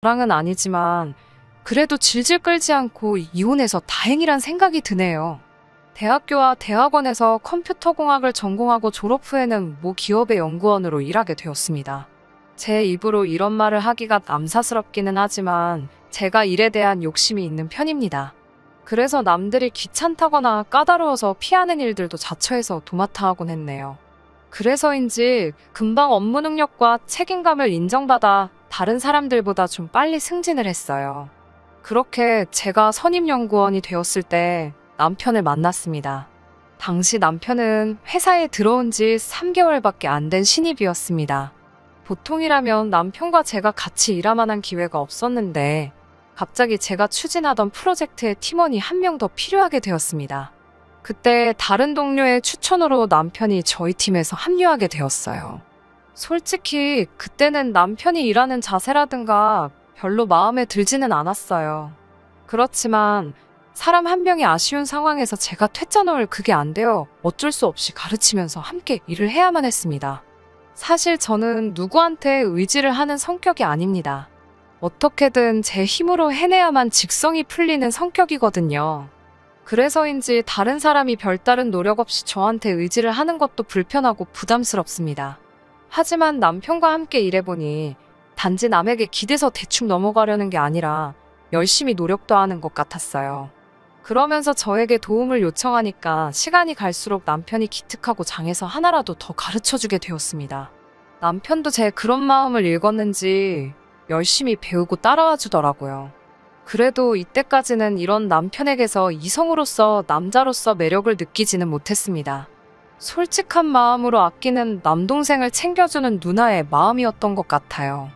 랑은 아니지만 그래도 질질 끌지 않고 이혼해서 다행이란 생각이 드네요. 대학교와 대학원에서 컴퓨터공학을 전공하고 졸업 후에는 모 기업의 연구원으로 일하게 되었습니다. 제 입으로 이런 말을 하기가 남사스럽기는 하지만 제가 일에 대한 욕심이 있는 편입니다. 그래서 남들이 귀찮다거나 까다로워서 피하는 일들도 자처해서 도맡아 하곤 했네요. 그래서인지 금방 업무 능력과 책임감을 인정받아 다른 사람들보다 좀 빨리 승진을 했어요. 그렇게 제가 선임연구원이 되었을 때 남편을 만났습니다. 당시 남편은 회사에 들어온 지 3개월밖에 안 된 신입이었습니다. 보통이라면 남편과 제가 같이 일할 만한 기회가 없었는데 갑자기 제가 추진하던 프로젝트에 팀원이 한 명 더 필요하게 되었습니다. 그때 다른 동료의 추천으로 남편이 저희 팀에서 합류하게 되었어요. 솔직히 그때는 남편이 일하는 자세라든가 별로 마음에 들지는 않았어요. 그렇지만 사람 한 명이 아쉬운 상황에서 제가 퇴짜 넣을 그게 안 되어 어쩔 수 없이 가르치면서 함께 일을 해야만 했습니다. 사실 저는 누구한테 의지를 하는 성격이 아닙니다. 어떻게든 제 힘으로 해내야만 직성이 풀리는 성격이거든요. 그래서인지 다른 사람이 별다른 노력 없이 저한테 의지를 하는 것도 불편하고 부담스럽습니다. 하지만 남편과 함께 일해보니 단지 남에게 기대서 대충 넘어가려는 게 아니라 열심히 노력도 하는 것 같았어요. 그러면서 저에게 도움을 요청하니까 시간이 갈수록 남편이 기특하고 장에서 하나라도 더 가르쳐주게 되었습니다. 남편도 제 그런 마음을 읽었는지 열심히 배우고 따라와 주더라고요. 그래도 이때까지는 이런 남편에게서 이성으로서 남자로서 매력을 느끼지는 못했습니다. 솔직한 마음으로 아끼는 남동생을 챙겨주는 누나의 마음이었던 것 같아요.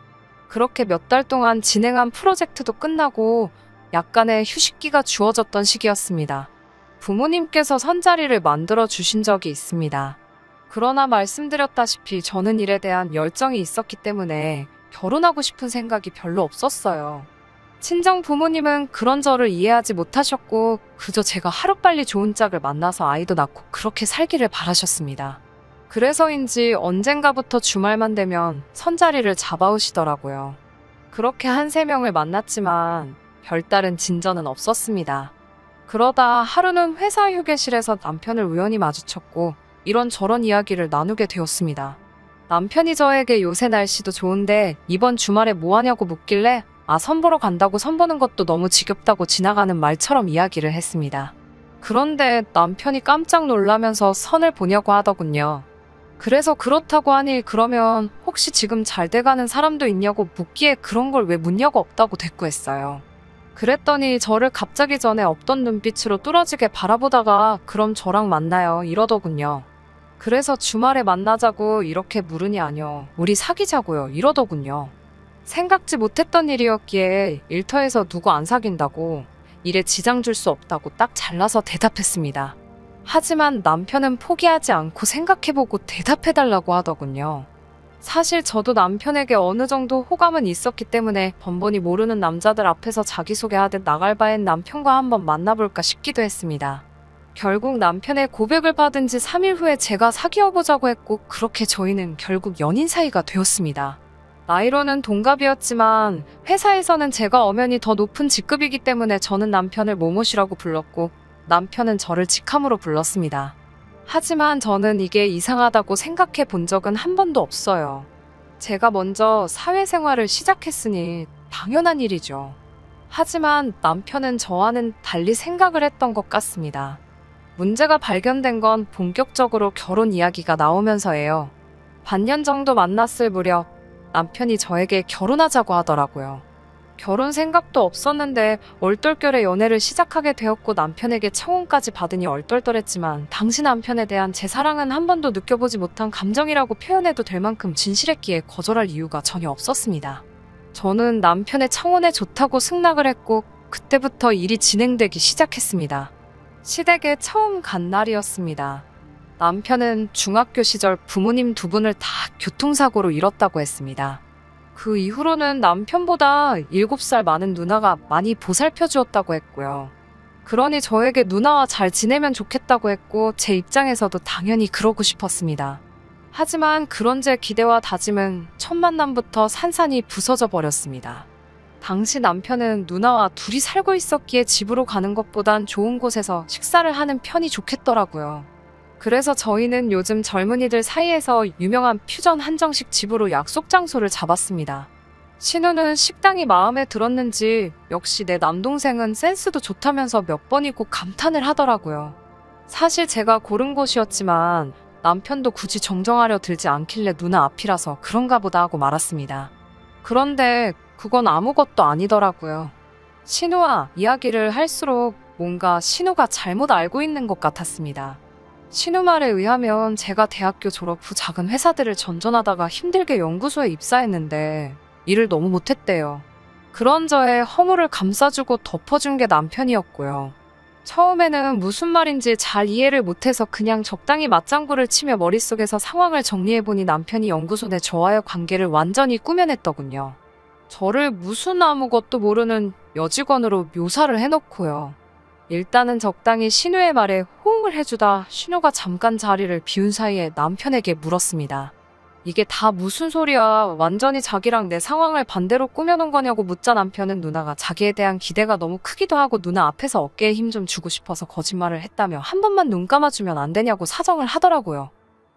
그렇게 몇 달 동안 진행한 프로젝트도 끝나고 약간의 휴식기가 주어졌던 시기였습니다. 부모님께서 선자리를 만들어 주신 적이 있습니다. 그러나 말씀드렸다시피 저는 일에 대한 열정이 있었기 때문에 결혼하고 싶은 생각이 별로 없었어요. 친정 부모님은 그런 저를 이해하지 못하셨고 그저 제가 하루빨리 좋은 짝을 만나서 아이도 낳고 그렇게 살기를 바라셨습니다. 그래서인지 언젠가부터 주말만 되면 선자리를 잡아오시더라고요. 그렇게 한 3명을 만났지만 별다른 진전은 없었습니다. 그러다 하루는 회사 휴게실에서 남편을 우연히 마주쳤고 이런저런 이야기를 나누게 되었습니다. 남편이 저에게 요새 날씨도 좋은데 이번 주말에 뭐 하냐고 묻길래 선 보러 간다고 선 보는 것도 너무 지겹다고 지나가는 말처럼 이야기를 했습니다. 그런데 남편이 깜짝 놀라면서 선을 보냐고 하더군요. 그래서 그렇다고 하니 그러면 혹시 지금 잘 돼가는 사람도 있냐고 묻기에 그런 걸 왜 묻냐고 없다고 대꾸했어요. 그랬더니 저를 갑자기 전에 없던 눈빛으로 뚫어지게 바라보다가 그럼 저랑 만나요 이러더군요. 그래서 주말에 만나자고 이렇게 물으니 아니요. 우리 사귀자고요 이러더군요. 생각지 못했던 일이었기에 일터에서 누구 안 사귄다고 일에 지장 줄 수 없다고 딱 잘라서 대답했습니다. 하지만 남편은 포기하지 않고 생각해보고 대답해달라고 하더군요. 사실 저도 남편에게 어느 정도 호감은 있었기 때문에 번번이 모르는 남자들 앞에서 자기소개하듯 나갈 바엔 남편과 한번 만나볼까 싶기도 했습니다. 결국 남편의 고백을 받은 지 3일 후에 제가 사귀어보자고 했고 그렇게 저희는 결국 연인 사이가 되었습니다. 나이로는 동갑이었지만 회사에서는 제가 엄연히 더 높은 직급이기 때문에 저는 남편을 모모시라고 불렀고 남편은 저를 직함으로 불렀습니다. 하지만 저는 이게 이상하다고 생각해 본 적은 한 번도 없어요. 제가 먼저 사회생활을 시작했으니 당연한 일이죠. 하지만 남편은 저와는 달리 생각을 했던 것 같습니다. 문제가 발견된 건 본격적으로 결혼 이야기가 나오면서예요. 반년 정도 만났을 무렵 남편이 저에게 결혼하자고 하더라고요. 결혼 생각도 없었는데 얼떨결에 연애를 시작하게 되었고 남편에게 청혼까지 받으니 얼떨떨했지만 당시 남편에 대한 제 사랑은 한 번도 느껴보지 못한 감정이라고 표현해도 될 만큼 진실했기에 거절할 이유가 전혀 없었습니다. 저는 남편의 청혼에 좋다고 승낙을 했고 그때부터 일이 진행되기 시작했습니다. 시댁에 처음 간 날이었습니다. 남편은 중학교 시절 부모님 2분을 다 교통사고로 잃었다고 했습니다. 그 이후로는 남편보다 7살 많은 누나가 많이 보살펴 주었다고 했고요. 그러니 저에게 누나와 잘 지내면 좋겠다고 했고 제 입장에서도 당연히 그러고 싶었습니다. 하지만 그런 제 기대와 다짐은 첫 만남부터 산산이 부서져 버렸습니다. 당시 남편은 누나와 둘이 살고 있었기에 집으로 가는 것보단 좋은 곳에서 식사를 하는 편이 좋겠더라고요. 그래서 저희는 요즘 젊은이들 사이에서 유명한 퓨전 한정식 집으로 약속 장소를 잡았습니다. 신우는 식당이 마음에 들었는지 역시 내 남동생은 센스도 좋다면서 몇 번이고 감탄을 하더라고요. 사실 제가 고른 곳이었지만 남편도 굳이 정정하려 들지 않길래 누나 앞이라서 그런가 보다 하고 말았습니다. 그런데 그건 아무것도 아니더라고요. 신우와 이야기를 할수록 뭔가 신우가 잘못 알고 있는 것 같았습니다. 신우 말에 의하면 제가 대학교 졸업 후 작은 회사들을 전전하다가 힘들게 연구소에 입사했는데 일을 너무 못했대요. 그런 저의 허물을 감싸주고 덮어준 게 남편이었고요. 처음에는 무슨 말인지 잘 이해를 못해서 그냥 적당히 맞장구를 치며 머릿속에서 상황을 정리해보니 남편이 연구소 내 저와의 관계를 완전히 꾸며냈더군요. 저를 무슨 아무것도 모르는 여직원으로 묘사를 해놓고요. 일단은 적당히 신우의 말에 호응을 해주다 신우가 잠깐 자리를 비운 사이에 남편에게 물었습니다. 이게 다 무슨 소리야? 완전히 자기랑 내 상황을 반대로 꾸며놓은 거냐고 묻자 남편은 누나가 자기에 대한 기대가 너무 크기도 하고 누나 앞에서 어깨에 힘 좀 주고 싶어서 거짓말을 했다며 한 번만 눈 감아주면 안 되냐고 사정을 하더라고요.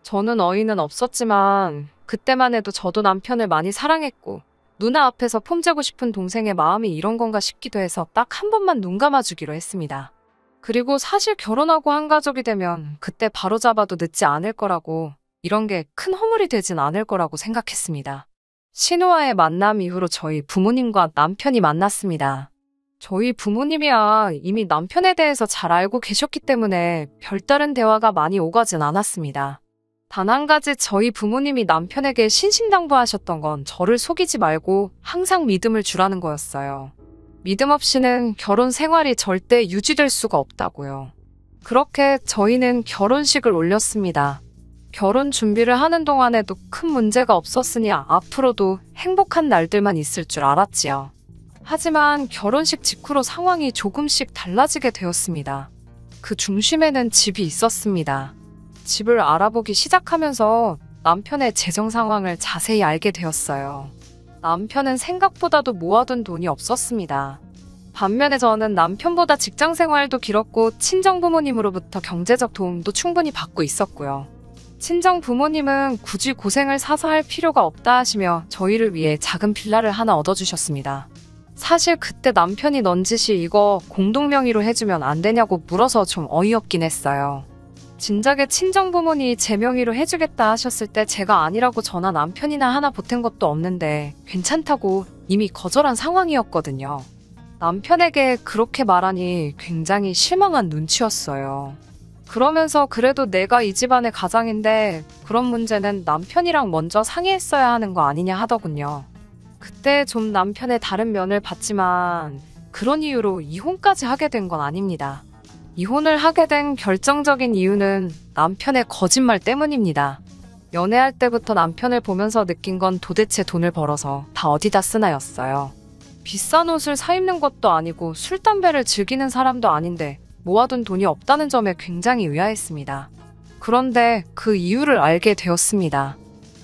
저는 어이는 없었지만 그때만 해도 저도 남편을 많이 사랑했고 누나 앞에서 폼재고 싶은 동생의 마음이 이런 건가 싶기도 해서 딱 한 번만 눈 감아주기로 했습니다. 그리고 사실 결혼하고 한 가족이 되면 그때 바로잡아도 늦지 않을 거라고 이런 게 큰 허물이 되진 않을 거라고 생각했습니다. 신우와의 만남 이후로 저희 부모님과 남편이 만났습니다. 저희 부모님이야 이미 남편에 대해서 잘 알고 계셨기 때문에 별다른 대화가 많이 오가진 않았습니다. 단 한 가지 저희 부모님이 남편에게 신신당부하셨던 건 저를 속이지 말고 항상 믿음을 주라는 거였어요. 믿음 없이는 결혼 생활이 절대 유지될 수가 없다고요. 그렇게 저희는 결혼식을 올렸습니다. 결혼 준비를 하는 동안에도 큰 문제가 없었으니 앞으로도 행복한 날들만 있을 줄 알았지요. 하지만 결혼식 직후로 상황이 조금씩 달라지게 되었습니다. 그 중심에는 집이 있었습니다. 집을 알아보기 시작하면서 남편의 재정 상황을 자세히 알게 되었어요. 남편은 생각보다도 모아둔 돈이 없었습니다. 반면에 저는 남편보다 직장 생활도 길었고 친정 부모님으로부터 경제적 도움도 충분히 받고 있었고요. 친정 부모님은 굳이 고생을 사서 할 필요가 없다 하시며 저희를 위해 작은 빌라를 하나 얻어주셨습니다. 사실 그때 남편이 넌지시 이거 공동명의로 해주면 안 되냐고 물어서 좀 어이없긴 했어요. 진작에 친정 부모님이 제 명의로 해주겠다 하셨을 때 제가 아니라고 저나 남편이나 하나 보탠 것도 없는데 괜찮다고 이미 거절한 상황이었거든요. 남편에게 그렇게 말하니 굉장히 실망한 눈치였어요. 그러면서 그래도 내가 이 집안의 가장인데 그런 문제는 남편이랑 먼저 상의했어야 하는 거 아니냐 하더군요. 그때 좀 남편의 다른 면을 봤지만 그런 이유로 이혼까지 하게 된 건 아닙니다. 이혼을 하게 된 결정적인 이유는 남편의 거짓말 때문입니다. 연애할 때부터 남편을 보면서 느낀 건 도대체 돈을 벌어서 다 어디다 쓰나였어요. 비싼 옷을 사 입는 것도 아니고 술, 담배를 즐기는 사람도 아닌데 모아둔 돈이 없다는 점에 굉장히 의아했습니다. 그런데 그 이유를 알게 되었습니다.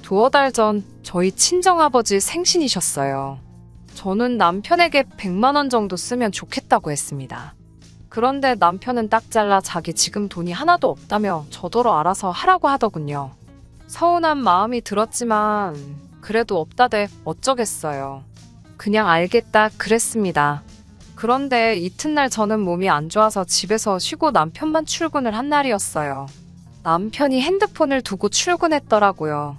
두어 달 전 저희 친정아버지 생신이셨어요. 저는 남편에게 100만 원 정도 쓰면 좋겠다고 했습니다. 그런데 남편은 딱 잘라 자기 지금 돈이 하나도 없다며 저더러 알아서 하라고 하더군요. 서운한 마음이 들었지만 그래도 없다대 어쩌겠어요. 그냥 알겠다 그랬습니다. 그런데 이튿날 저는 몸이 안 좋아서 집에서 쉬고 남편만 출근을 한 날이었어요. 남편이 핸드폰을 두고 출근했더라고요.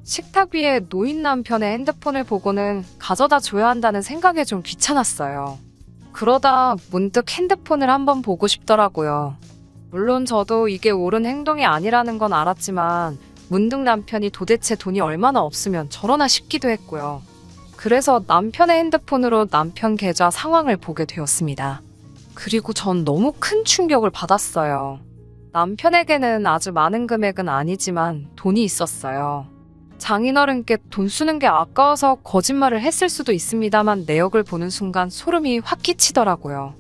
식탁 위에 놓인 남편의 핸드폰을 보고는 가져다 줘야 한다는 생각에 좀 귀찮았어요. 그러다 문득 핸드폰을 한번 보고 싶더라고요. 물론 저도 이게 옳은 행동이 아니라는 건 알았지만 문득 남편이 도대체 돈이 얼마나 없으면 저러나 싶기도 했고요. 그래서 남편의 핸드폰으로 남편 계좌 상황을 보게 되었습니다. 그리고 전 너무 큰 충격을 받았어요. 남편에게는 아주 많은 금액은 아니지만 돈이 있었어요. 장인어른께 돈 쓰는 게 아까워서 거짓말을 했을 수도 있습니다만 내역을 보는 순간 소름이 확 끼치더라고요.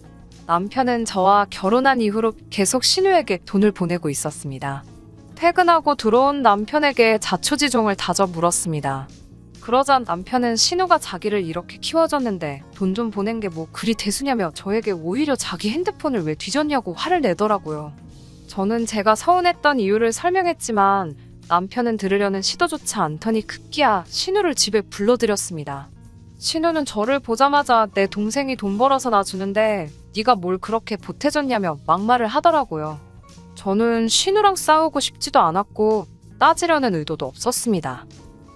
남편은 저와 결혼한 이후로 계속 신우에게 돈을 보내고 있었습니다. 퇴근하고 들어온 남편에게 자초지종을 다져 물었습니다. 그러자 남편은 신우가 자기를 이렇게 키워줬는데 돈 좀 보낸 게 뭐 그리 대수냐며 저에게 오히려 자기 핸드폰을 왜 뒤졌냐고 화를 내더라고요. 저는 제가 서운했던 이유를 설명했지만 남편은 들으려는 시도조차 않더니 급기야 신우를 집에 불러들였습니다. 신우는 저를 보자마자 내 동생이 돈 벌어서 나 주는데 네가 뭘 그렇게 보태줬냐며 막말을 하더라고요. 저는 신우랑 싸우고 싶지도 않았고 따지려는 의도도 없었습니다.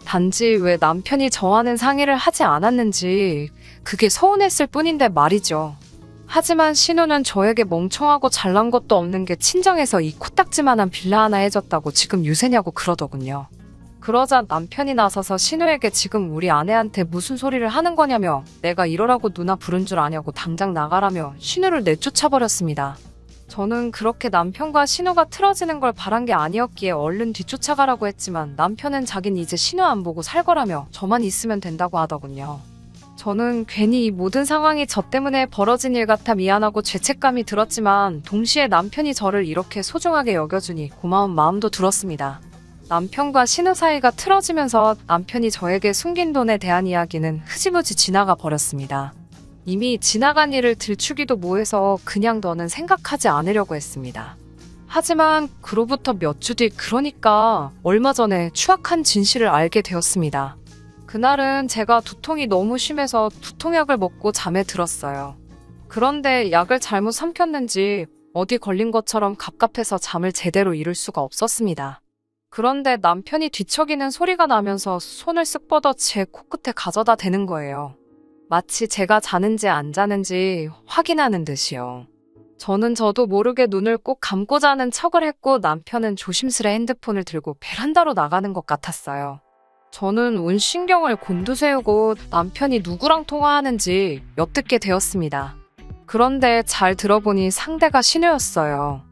단지 왜 남편이 저와는 상의를 하지 않았는지 그게 서운했을 뿐인데 말이죠. 하지만 신우는 저에게 멍청하고 잘난 것도 없는 게 친정에서 이 코딱지만한 빌라 하나 해줬다고 지금 유세냐고 그러더군요. 그러자 남편이 나서서 신우에게 지금 우리 아내한테 무슨 소리를 하는 거냐며 내가 이러라고 누나 부른 줄 아냐고 당장 나가라며 신우를 내쫓아버렸습니다. 저는 그렇게 남편과 신우가 틀어지는 걸 바란 게 아니었기에 얼른 뒤쫓아가라고 했지만 남편은 자긴 이제 신우 안 보고 살 거라며 저만 있으면 된다고 하더군요. 저는 괜히 이 모든 상황이 저 때문에 벌어진 일 같아 미안하고 죄책감이 들었지만 동시에 남편이 저를 이렇게 소중하게 여겨주니 고마운 마음도 들었습니다. 남편과 신우 사이가 틀어지면서 남편이 저에게 숨긴 돈에 대한 이야기는 흐지부지 지나가 버렸습니다. 이미 지나간 일을 들추기도 뭐해서 그냥 더는 생각하지 않으려고 했습니다. 하지만 그로부터 몇 주 뒤 그러니까 얼마 전에 추악한 진실을 알게 되었습니다. 그날은 제가 두통이 너무 심해서 두통약을 먹고 잠에 들었어요. 그런데 약을 잘못 삼켰는지 어디 걸린 것처럼 갑갑해서 잠을 제대로 이룰 수가 없었습니다. 그런데 남편이 뒤척이는 소리가 나면서 손을 쓱 뻗어 제 코끝에 가져다 대는 거예요. 마치 제가 자는지 안 자는지 확인하는 듯이요. 저는 저도 모르게 눈을 꼭 감고 자는 척을 했고 남편은 조심스레 핸드폰을 들고 베란다로 나가는 것 같았어요. 저는 온 신경을 곤두세우고 남편이 누구랑 통화하는지 엿듣게 되었습니다. 그런데 잘 들어보니 상대가 신우였어요.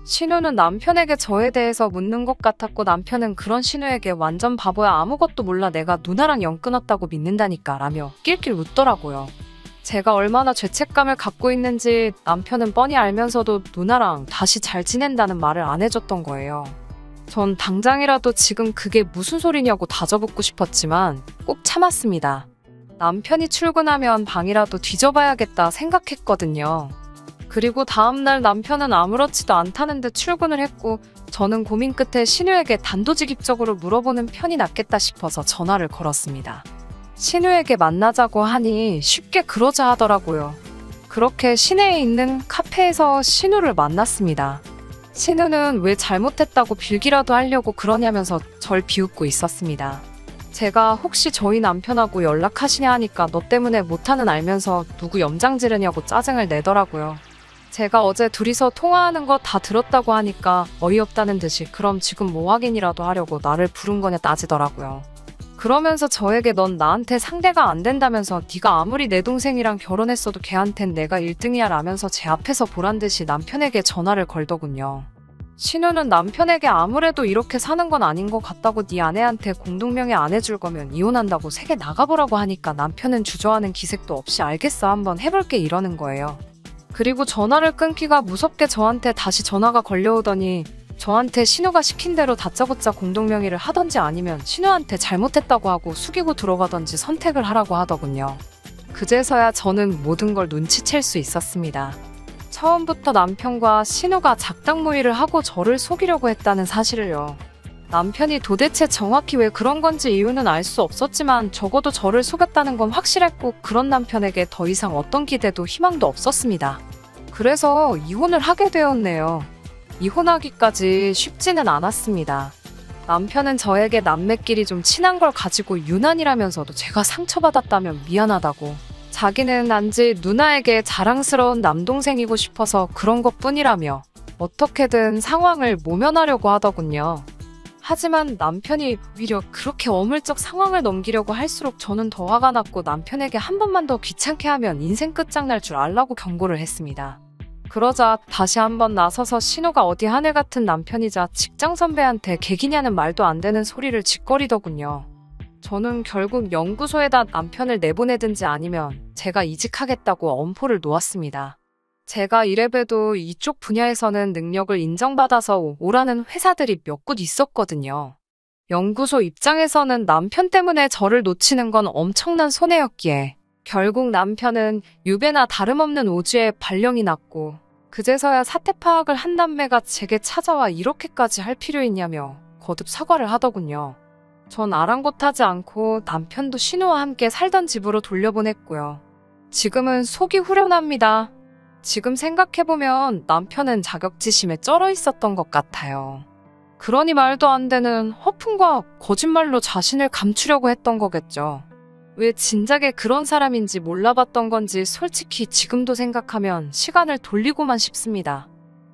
신우는 남편에게 저에 대해서 묻는 것 같았고 남편은 그런 신우에게 완전 바보야 아무것도 몰라 내가 누나랑 연 끊었다고 믿는다니까 라며 낄낄 웃더라고요. 제가 얼마나 죄책감을 갖고 있는지 남편은 뻔히 알면서도 누나랑 다시 잘 지낸다는 말을 안 해줬던 거예요. 전 당장이라도 지금 그게 무슨 소리냐고 다져붙고 싶었지만 꼭 참았습니다. 남편이 출근하면 방이라도 뒤져봐야겠다 생각했거든요. 그리고 다음날 남편은 아무렇지도 않다는 듯 출근을 했고 저는 고민 끝에 신우에게 단도직입적으로 물어보는 편이 낫겠다 싶어서 전화를 걸었습니다. 신우에게 만나자고 하니 쉽게 그러자 하더라고요. 그렇게 시내에 있는 카페에서 신우를 만났습니다. 신우는 왜 잘못했다고 빌기라도 하려고 그러냐면서 절 비웃고 있었습니다. 제가 혹시 저희 남편하고 연락하시냐 하니까 너 때문에 못하는 알면서 누구 염장 지르냐고 짜증을 내더라고요. 제가 어제 둘이서 통화하는 거 다 들었다고 하니까 어이없다는 듯이 그럼 지금 뭐 확인이라도 하려고 나를 부른 거냐 따지더라고요. 그러면서 저에게 넌 나한테 상대가 안 된다면서 네가 아무리 내 동생이랑 결혼했어도 걔한텐 내가 1등이야 라면서 제 앞에서 보란듯이 남편에게 전화를 걸더군요. 신우는 남편에게 아무래도 이렇게 사는 건 아닌 것 같다고 네 아내한테 공동명의 안 해줄 거면 이혼한다고 세게 나가보라고 하니까 남편은 주저하는 기색도 없이 알겠어 한번 해볼게 이러는 거예요. 그리고 전화를 끊기가 무섭게 저한테 다시 전화가 걸려오더니 저한테 신우가 시킨 대로 다짜고짜 공동명의를 하던지 아니면 신우한테 잘못했다고 하고 숙이고 들어가던지 선택을 하라고 하더군요. 그제서야 저는 모든 걸 눈치챌 수 있었습니다. 처음부터 남편과 신우가 작당모의를 하고 저를 속이려고 했다는 사실을요. 남편이 도대체 정확히 왜 그런 건지 이유는 알 수 없었지만 적어도 저를 속였다는 건 확실했고 그런 남편에게 더 이상 어떤 기대도 희망도 없었습니다. 그래서 이혼을 하게 되었네요. 이혼하기까지 쉽지는 않았습니다. 남편은 저에게 남매끼리 좀 친한 걸 가지고 유난이라면서도 제가 상처받았다면 미안하다고 자기는 단지 누나에게 자랑스러운 남동생이고 싶어서 그런 것뿐이라며 어떻게든 상황을 모면하려고 하더군요. 하지만 남편이 오히려 그렇게 어물쩍 상황을 넘기려고 할수록 저는 더 화가 났고 남편에게 한 번만 더 귀찮게 하면 인생 끝장날 줄 알라고 경고를 했습니다. 그러자 다시 한번 나서서 신우가 어디 하늘 같은 남편이자 직장 선배한테 개기냐는 말도 안 되는 소리를 짓거리더군요. 저는 결국 연구소에다 남편을 내보내든지 아니면 제가 이직하겠다고 엄포를 놓았습니다. 제가 이래봬도 이쪽 분야에서는 능력을 인정받아서 오라는 회사들이 몇 곳 있었거든요. 연구소 입장에서는 남편 때문에 저를 놓치는 건 엄청난 손해였기에 결국 남편은 유배나 다름없는 오주에 발령이 났고 그제서야 사태 파악을 한 남매가 제게 찾아와 이렇게까지 할 필요 있냐며 거듭 사과를 하더군요. 전 아랑곳하지 않고 남편도 신우와 함께 살던 집으로 돌려보냈고요. 지금은 속이 후련합니다. 지금 생각해보면 남편은 자격지심에 쩔어 있었던 것 같아요. 그러니 말도 안 되는 허풍과 거짓말로 자신을 감추려고 했던 거겠죠. 왜 진작에 그런 사람인지 몰라봤던 건지 솔직히 지금도 생각하면 시간을 돌리고만 싶습니다.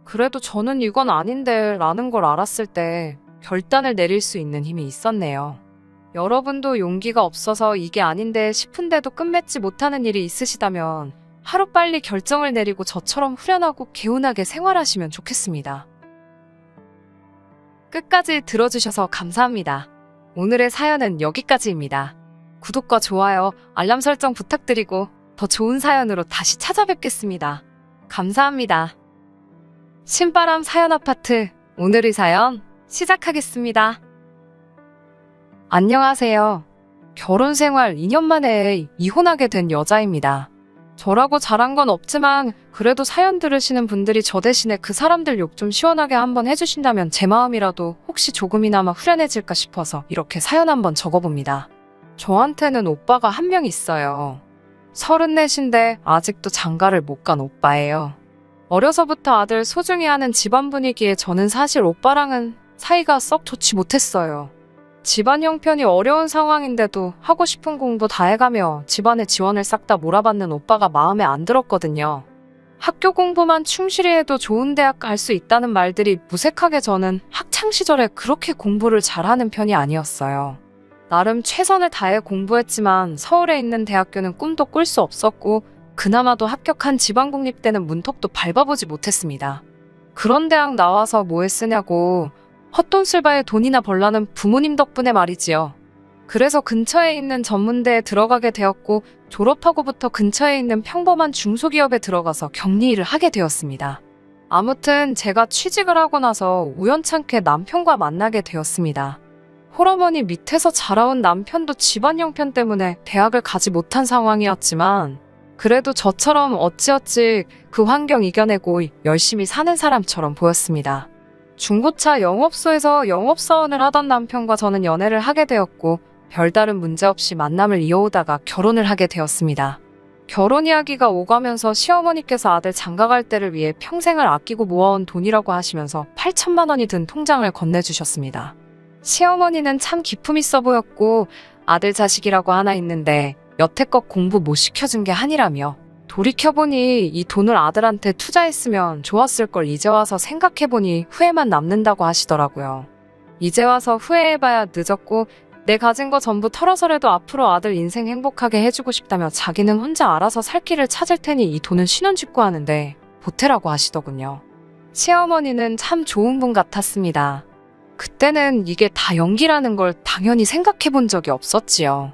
그래도 저는 이건 아닌데 라는 걸 알았을 때 결단을 내릴 수 있는 힘이 있었네요. 여러분도 용기가 없어서 이게 아닌데 싶은데도 끝맺지 못하는 일이 있으시다면 하루빨리 결정을 내리고 저처럼 후련하고 개운하게 생활하시면 좋겠습니다. 끝까지 들어주셔서 감사합니다. 오늘의 사연은 여기까지입니다. 구독과 좋아요, 알람 설정 부탁드리고 더 좋은 사연으로 다시 찾아뵙겠습니다. 감사합니다. 신바람 사연 아파트, 오늘의 사연 시작하겠습니다. 안녕하세요. 결혼 생활 2년 만에 이혼하게 된 여자입니다. 저라고 잘한 건 없지만 그래도 사연 들으시는 분들이 저 대신에 그 사람들 욕 좀 시원하게 한번 해주신다면 제 마음이라도 혹시 조금이나마 후련해질까 싶어서 이렇게 사연 한번 적어봅니다. 저한테는 오빠가 한 명 있어요. 34인데 아직도 장가를 못 간 오빠예요. 어려서부터 아들 소중히 하는 집안 분위기에 저는 사실 오빠랑은 사이가 썩 좋지 못했어요. 집안 형편이 어려운 상황인데도 하고 싶은 공부 다 해가며 집안의 지원을 싹 다 몰아받는 오빠가 마음에 안 들었거든요. 학교 공부만 충실히 해도 좋은 대학 갈 수 있다는 말들이 무색하게 저는 학창시절에 그렇게 공부를 잘하는 편이 아니었어요. 나름 최선을 다해 공부했지만 서울에 있는 대학교는 꿈도 꿀 수 없었고 그나마도 합격한 지방공립대는 문턱도 밟아보지 못했습니다. 그런 대학 나와서 뭐에 쓰냐고 헛돈쓸바에 돈이나 벌라는 부모님 덕분에 말이지요. 그래서 근처에 있는 전문대에 들어가게 되었고 졸업하고부터 근처에 있는 평범한 중소기업에 들어가서 격리일을 하게 되었습니다. 아무튼 제가 취직을 하고 나서 우연찮게 남편과 만나게 되었습니다. 홀어머니 밑에서 자라온 남편도 집안 형편 때문에 대학을 가지 못한 상황이었지만 그래도 저처럼 어찌어찌 그 환경 이겨내고 열심히 사는 사람처럼 보였습니다. 중고차 영업소에서 영업사원을 하던 남편과 저는 연애를 하게 되었고 별다른 문제 없이 만남을 이어오다가 결혼을 하게 되었습니다. 결혼 이야기가 오가면서 시어머니께서 아들 장가갈 때를 위해 평생을 아끼고 모아온 돈이라고 하시면서 8천만 원이 든 통장을 건네주셨습니다. 시어머니는 참 기품 있어 보였고 아들 자식이라고 하나 있는데 여태껏 공부 못 시켜준 게 한이라며 돌이켜보니 이 돈을 아들한테 투자했으면 좋았을 걸 이제 와서 생각해보니 후회만 남는다고 하시더라고요. 이제 와서 후회해봐야 늦었고 내 가진 거 전부 털어서라도 앞으로 아들 인생 행복하게 해주고 싶다며 자기는 혼자 알아서 살 길을 찾을 테니 이 돈은 신혼집구 하는데 보태라고 하시더군요. 시어머니는 참 좋은 분 같았습니다. 그때는 이게 다 연기라는 걸 당연히 생각해본 적이 없었지요.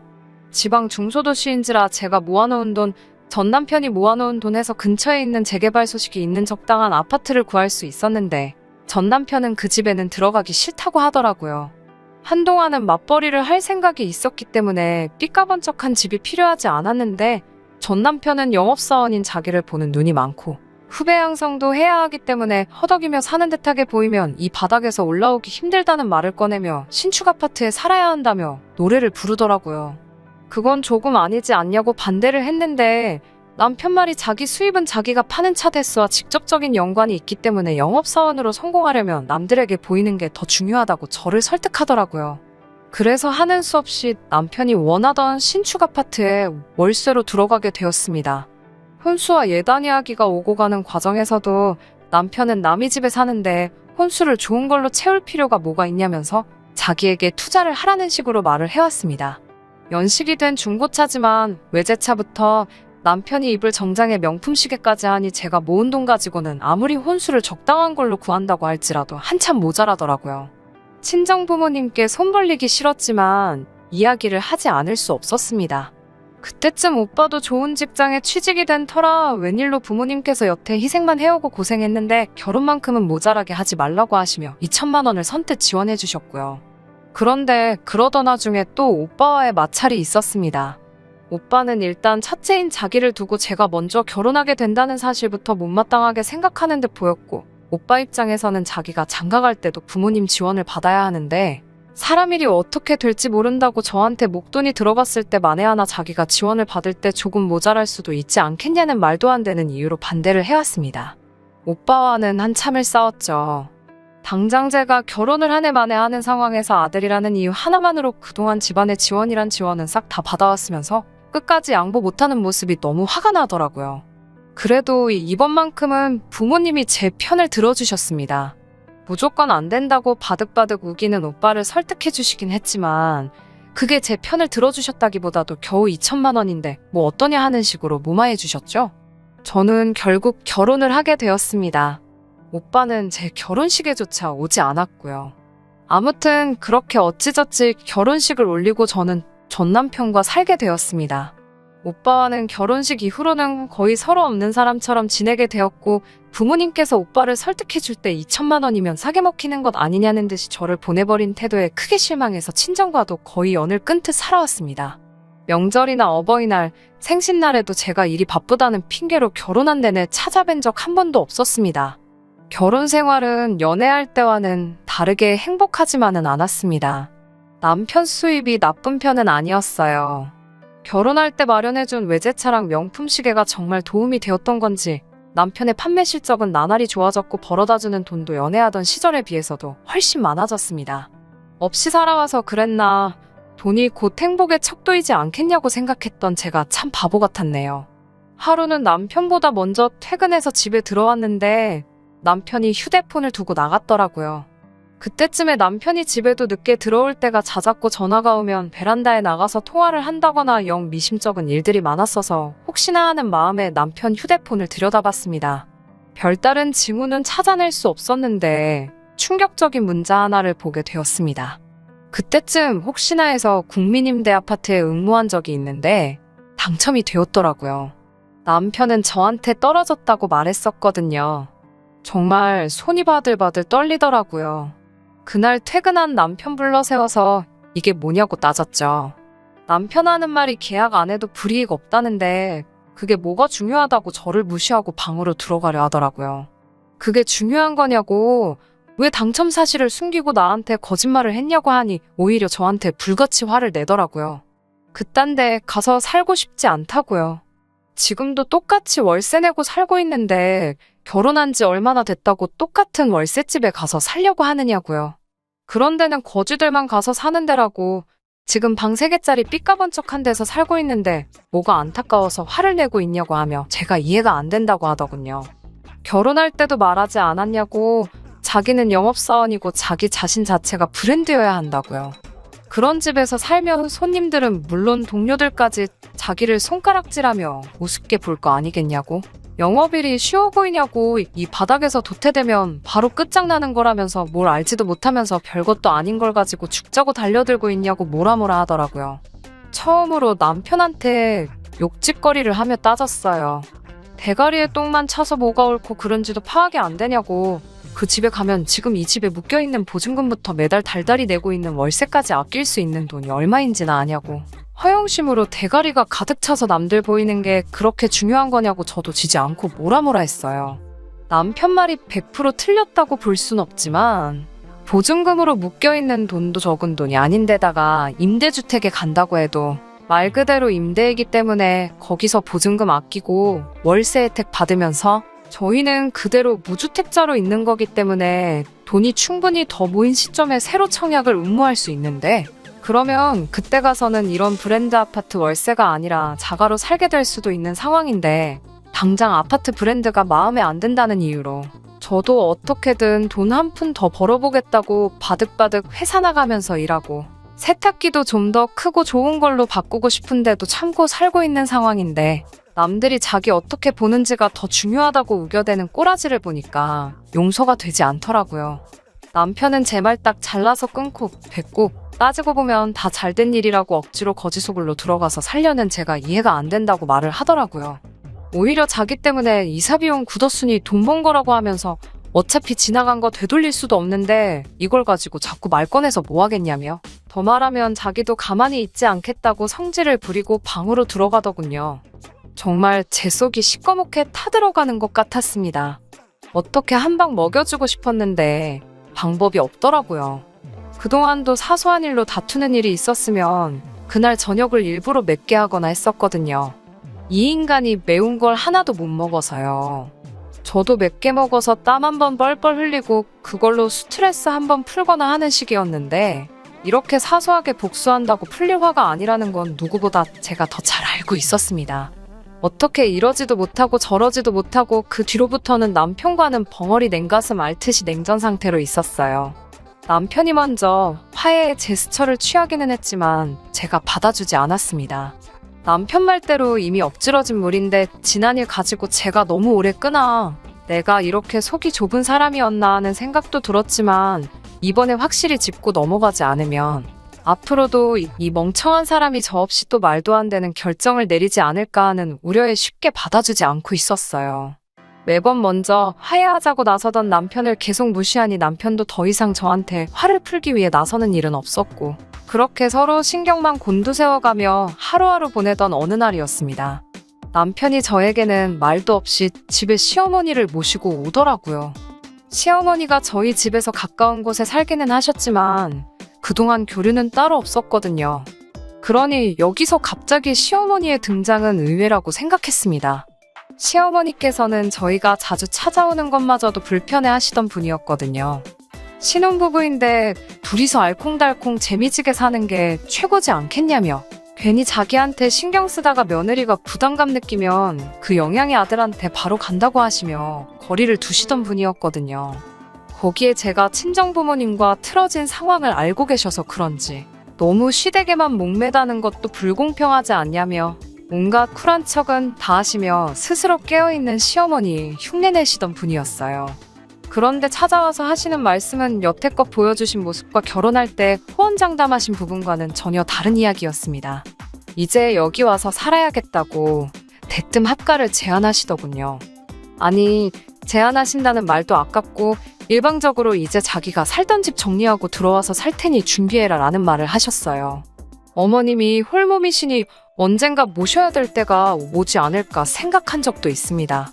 지방 중소도시인지라 제가 모아놓은 돈, 전 남편이 모아놓은 돈에서 근처에 있는 재개발 소식이 있는 적당한 아파트를 구할 수 있었는데 전 남편은 그 집에는 들어가기 싫다고 하더라고요. 한동안은 맞벌이를 할 생각이 있었기 때문에 삐까번쩍한 집이 필요하지 않았는데 전 남편은 영업사원인 자기를 보는 눈이 많고 후배 양성도 해야 하기 때문에 허덕이며 사는 듯하게 보이면 이 바닥에서 올라오기 힘들다는 말을 꺼내며 신축 아파트에 살아야 한다며 노래를 부르더라고요. 그건 조금 아니지 않냐고 반대를 했는데 남편 말이 자기 수입은 자기가 파는 차 대수와 직접적인 연관이 있기 때문에 영업사원으로 성공하려면 남들에게 보이는 게 더 중요하다고 저를 설득하더라고요. 그래서 하는 수 없이 남편이 원하던 신축 아파트에 월세로 들어가게 되었습니다. 혼수와 예단 이야기가 오고 가는 과정에서도 남편은 남의 집에 사는데 혼수를 좋은 걸로 채울 필요가 뭐가 있냐면서 자기에게 투자를 하라는 식으로 말을 해왔습니다. 연식이 된 중고차지만 외제차부터 남편이 입을 정장에 명품 시계까지 하니 제가 모은 돈 가지고는 아무리 혼수를 적당한 걸로 구한다고 할지라도 한참 모자라더라고요. 친정 부모님께 손 벌리기 싫었지만 이야기를 하지 않을 수 없었습니다. 그때쯤 오빠도 좋은 직장에 취직이 된 터라 웬일로 부모님께서 여태 희생만 해오고 고생했는데 결혼만큼은 모자라게 하지 말라고 하시며 2천만 원을 선뜻 지원해 주셨고요. 그런데 그러던 와중에 또 오빠와의 마찰이 있었습니다. 오빠는 일단 첫째인 자기를 두고 제가 먼저 결혼하게 된다는 사실부터 못마땅하게 생각하는 듯 보였고, 오빠 입장에서는 자기가 장가갈 때도 부모님 지원을 받아야 하는데 사람 일이 어떻게 될지 모른다고 저한테 목돈이 들어갔을 때 만에 하나 자기가 지원을 받을 때 조금 모자랄 수도 있지 않겠냐는 말도 안 되는 이유로 반대를 해왔습니다. 오빠와는 한참을 싸웠죠. 당장 제가 결혼을 한 해 만에 하는 상황에서 아들이라는 이유 하나만으로 그동안 집안의 지원이란 지원은 싹 다 받아왔으면서 끝까지 양보 못하는 모습이 너무 화가 나더라고요. 그래도 이번만큼은 부모님이 제 편을 들어주셨습니다. 무조건 안 된다고 바득바득 우기는 오빠를 설득해 주시긴 했지만 그게 제 편을 들어주셨다기보다도 겨우 2천만 원인데 뭐 어떠냐 하는 식으로 무마해 주셨죠. 저는 결국 결혼을 하게 되었습니다. 오빠는 제 결혼식에조차 오지 않았고요. 아무튼 그렇게 어찌저찌 결혼식을 올리고 저는 전 남편과 살게 되었습니다. 오빠와는 결혼식 이후로는 거의 서로 없는 사람처럼 지내게 되었고, 부모님께서 오빠를 설득해 줄 때 2천만 원이면 싸게 먹히는 것 아니냐는 듯이 저를 보내버린 태도에 크게 실망해서 친정과도 거의 연을 끊듯 살아왔습니다. 명절이나 어버이날, 생신날에도 제가 일이 바쁘다는 핑계로 결혼한 내내 찾아뵌 적 한 번도 없었습니다. 결혼 생활은 연애할 때와는 다르게 행복하지만은 않았습니다. 남편 수입이 나쁜 편은 아니었어요. 결혼할 때 마련해준 외제차랑 명품 시계가 정말 도움이 되었던 건지 남편의 판매 실적은 나날이 좋아졌고 벌어다주는 돈도 연애하던 시절에 비해서도 훨씬 많아졌습니다. 없이 살아와서 그랬나, 돈이 곧 행복의 척도이지 않겠냐고 생각했던 제가 참 바보 같았네요. 하루는 남편보다 먼저 퇴근해서 집에 들어왔는데 남편이 휴대폰을 두고 나갔더라고요. 그때쯤에 남편이 집에도 늦게 들어올 때가 잦았고 전화가 오면 베란다에 나가서 통화를 한다거나 영 미심쩍은 일들이 많았어서 혹시나 하는 마음에 남편 휴대폰을 들여다봤습니다. 별다른 징후는 찾아낼 수 없었는데 충격적인 문자 하나를 보게 되었습니다. 그때쯤 혹시나 해서 국민임대 아파트에 응모한 적이 있는데 당첨이 되었더라고요. 남편은 저한테 떨어졌다고 말했었거든요. 정말 손이 바들바들 떨리더라고요. 그날 퇴근한 남편 불러 세워서 이게 뭐냐고 따졌죠. 남편 하는 말이 계약 안 해도 불이익 없다는데 그게 뭐가 중요하다고 저를 무시하고 방으로 들어가려 하더라고요. 그게 중요한 거냐고, 왜 당첨 사실을 숨기고 나한테 거짓말을 했냐고 하니 오히려 저한테 불같이 화를 내더라고요. 그딴 데 가서 살고 싶지 않다고요. 지금도 똑같이 월세 내고 살고 있는데 결혼한 지 얼마나 됐다고 똑같은 월세집에 가서 살려고 하느냐고요. 그런 데는 거지들만 가서 사는 데라고. 지금 방 3개짜리 삐까번쩍한 데서 살고 있는데 뭐가 안타까워서 화를 내고 있냐고 하며 제가 이해가 안 된다고 하더군요. 결혼할 때도 말하지 않았냐고, 자기는 영업사원이고 자기 자신 자체가 브랜드여야 한다고요. 그런 집에서 살면 손님들은 물론 동료들까지 자기를 손가락질하며 우습게 볼 거 아니겠냐고. 영업일이 쉬워 보이냐고. 이 바닥에서 도태되면 바로 끝장나는 거라면서 뭘 알지도 못하면서 별것도 아닌 걸 가지고 죽자고 달려들고 있냐고 뭐라 하더라고요. 처음으로 남편한테 욕짓거리를 하며 따졌어요. 대가리에 똥만 차서 뭐가 옳고 그런지도 파악이 안 되냐고. 그 집에 가면 지금 이 집에 묶여있는 보증금부터 매달 달달이 내고 있는 월세까지 아낄 수 있는 돈이 얼마인지나 아냐고. 허영심으로 대가리가 가득 차서 남들 보이는 게 그렇게 중요한 거냐고 저도 지지 않고 뭐라 했어요. 남편 말이 100% 틀렸다고 볼 순 없지만 보증금으로 묶여있는 돈도 적은 돈이 아닌데다가 임대주택에 간다고 해도 말 그대로 임대이기 때문에 거기서 보증금 아끼고 월세 혜택 받으면서 저희는 그대로 무주택자로 있는 거기 때문에 돈이 충분히 더 모인 시점에 새로 청약을 응모할 수 있는데, 그러면 그때 가서는 이런 브랜드 아파트 월세가 아니라 자가로 살게 될 수도 있는 상황인데 당장 아파트 브랜드가 마음에 안 든다는 이유로 저도 어떻게든 돈 한 푼 더 벌어보겠다고 바득바득 회사 나가면서 일하고 세탁기도 좀 더 크고 좋은 걸로 바꾸고 싶은데도 참고 살고 있는 상황인데 남들이 자기 어떻게 보는지가 더 중요하다고 우겨대는 꼬라지를 보니까 용서가 되지 않더라고요. 남편은 제 말 딱 잘라서 끊고 뱉고 따지고 보면 다 잘된 일이라고 억지로 거지속으로 들어가서 살려는 제가 이해가 안 된다고 말을 하더라고요. 오히려 자기 때문에 이사비용 굳었으니 돈 번 거라고 하면서 어차피 지나간 거 되돌릴 수도 없는데 이걸 가지고 자꾸 말 꺼내서 뭐 하겠냐며. 더 말하면 자기도 가만히 있지 않겠다고 성질을 부리고 방으로 들어가더군요. 정말 제 속이 시꺼멓게 타들어가는 것 같았습니다. 어떻게 한 방 먹여주고 싶었는데 방법이 없더라고요. 그동안도 사소한 일로 다투는 일이 있었으면 그날 저녁을 일부러 맵게 하거나 했었거든요. 이 인간이 매운 걸 하나도 못 먹어서요. 저도 맵게 먹어서 땀 한 번 뻘뻘 흘리고 그걸로 스트레스 한 번 풀거나 하는 식이었는데 이렇게 사소하게 복수한다고 풀릴 화가 아니라는 건 누구보다 제가 더 잘 알고 있었습니다. 어떻게 이러지도 못하고 저러지도 못하고 그 뒤로부터는 남편과는 벙어리 냉가슴 앓듯이 냉전 상태로 있었어요. 남편이 먼저 화해의 제스처를 취하기는 했지만 제가 받아주지 않았습니다. 남편 말대로 이미 엎질러진 물인데 지난 일 가지고 제가 너무 오래 끄나 내가 이렇게 속이 좁은 사람이었나 하는 생각도 들었지만 이번에 확실히 짚고 넘어가지 않으면 앞으로도 이 멍청한 사람이 저 없이 또 말도 안 되는 결정을 내리지 않을까 하는 우려에 쉽게 받아주지 않고 있었어요. 매번 먼저 화해하자고 나서던 남편을 계속 무시하니 남편도 더 이상 저한테 화를 풀기 위해 나서는 일은 없었고 그렇게 서로 신경만 곤두세워가며 하루하루 보내던 어느 날이었습니다. 남편이 저에게는 말도 없이 집에 시어머니를 모시고 오더라고요. 시어머니가 저희 집에서 가까운 곳에 살기는 하셨지만 그동안 교류는 따로 없었거든요. 그러니 여기서 갑자기 시어머니의 등장은 의외라고 생각했습니다. 시어머니께서는 저희가 자주 찾아오는 것마저도 불편해하시던 분이었거든요. 신혼부부인데 둘이서 알콩달콩 재미지게 사는 게 최고지 않겠냐며 괜히 자기한테 신경 쓰다가 며느리가 부담감 느끼면 그 영향이 아들한테 바로 간다고 하시며 거리를 두시던 분이었거든요. 거기에 제가 친정부모님과 틀어진 상황을 알고 계셔서 그런지 너무 시댁에만 목매다는 것도 불공평하지 않냐며 온갖 쿨한 척은 다 하시며 스스로 깨어있는 시어머니 흉내내시던 분이었어요. 그런데 찾아와서 하시는 말씀은 여태껏 보여주신 모습과 결혼할 때 호언장담하신 부분과는 전혀 다른 이야기였습니다. 이제 여기 와서 살아야겠다고 대뜸 합가를 제안하시더군요. 아니, 제안하신다는 말도 아깝고 일방적으로 이제 자기가 살던 집 정리하고 들어와서 살 테니 준비해라 라는 말을 하셨어요. 어머님이 홀몸이시니 언젠가 모셔야 될 때가 오지 않을까 생각한 적도 있습니다.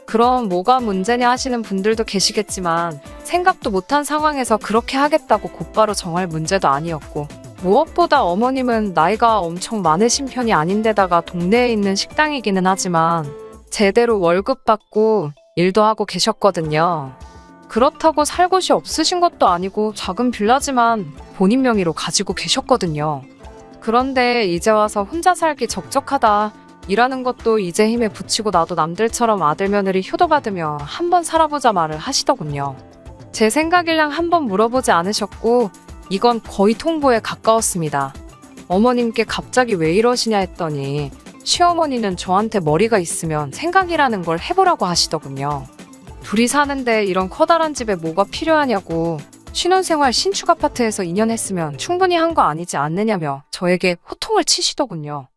그럼 뭐가 문제냐 하시는 분들도 계시겠지만 생각도 못한 상황에서 그렇게 하겠다고 곧바로 정할 문제도 아니었고 무엇보다 어머님은 나이가 엄청 많으신 편이 아닌데다가 동네에 있는 식당이기는 하지만 제대로 월급 받고 일도 하고 계셨거든요. 그렇다고 살 곳이 없으신 것도 아니고 작은 빌라지만 본인 명의로 가지고 계셨거든요. 그런데 이제 와서 혼자 살기 적적하다. 일하는 것도 이제 힘에 부치고 나도 남들처럼 아들 며느리 효도받으며 한번 살아보자 말을 하시더군요. 제 생각일랑 한번 물어보지 않으셨고 이건 거의 통보에 가까웠습니다. 어머님께 갑자기 왜 이러시냐 했더니 시어머니는 저한테 머리가 있으면 생각이라는 걸 해보라고 하시더군요. 둘이 사는데 이런 커다란 집에 뭐가 필요하냐고 신혼생활 신축 아파트에서 2년 했으면 충분히 한 거 아니지 않느냐며 저에게 호통을 치시더군요.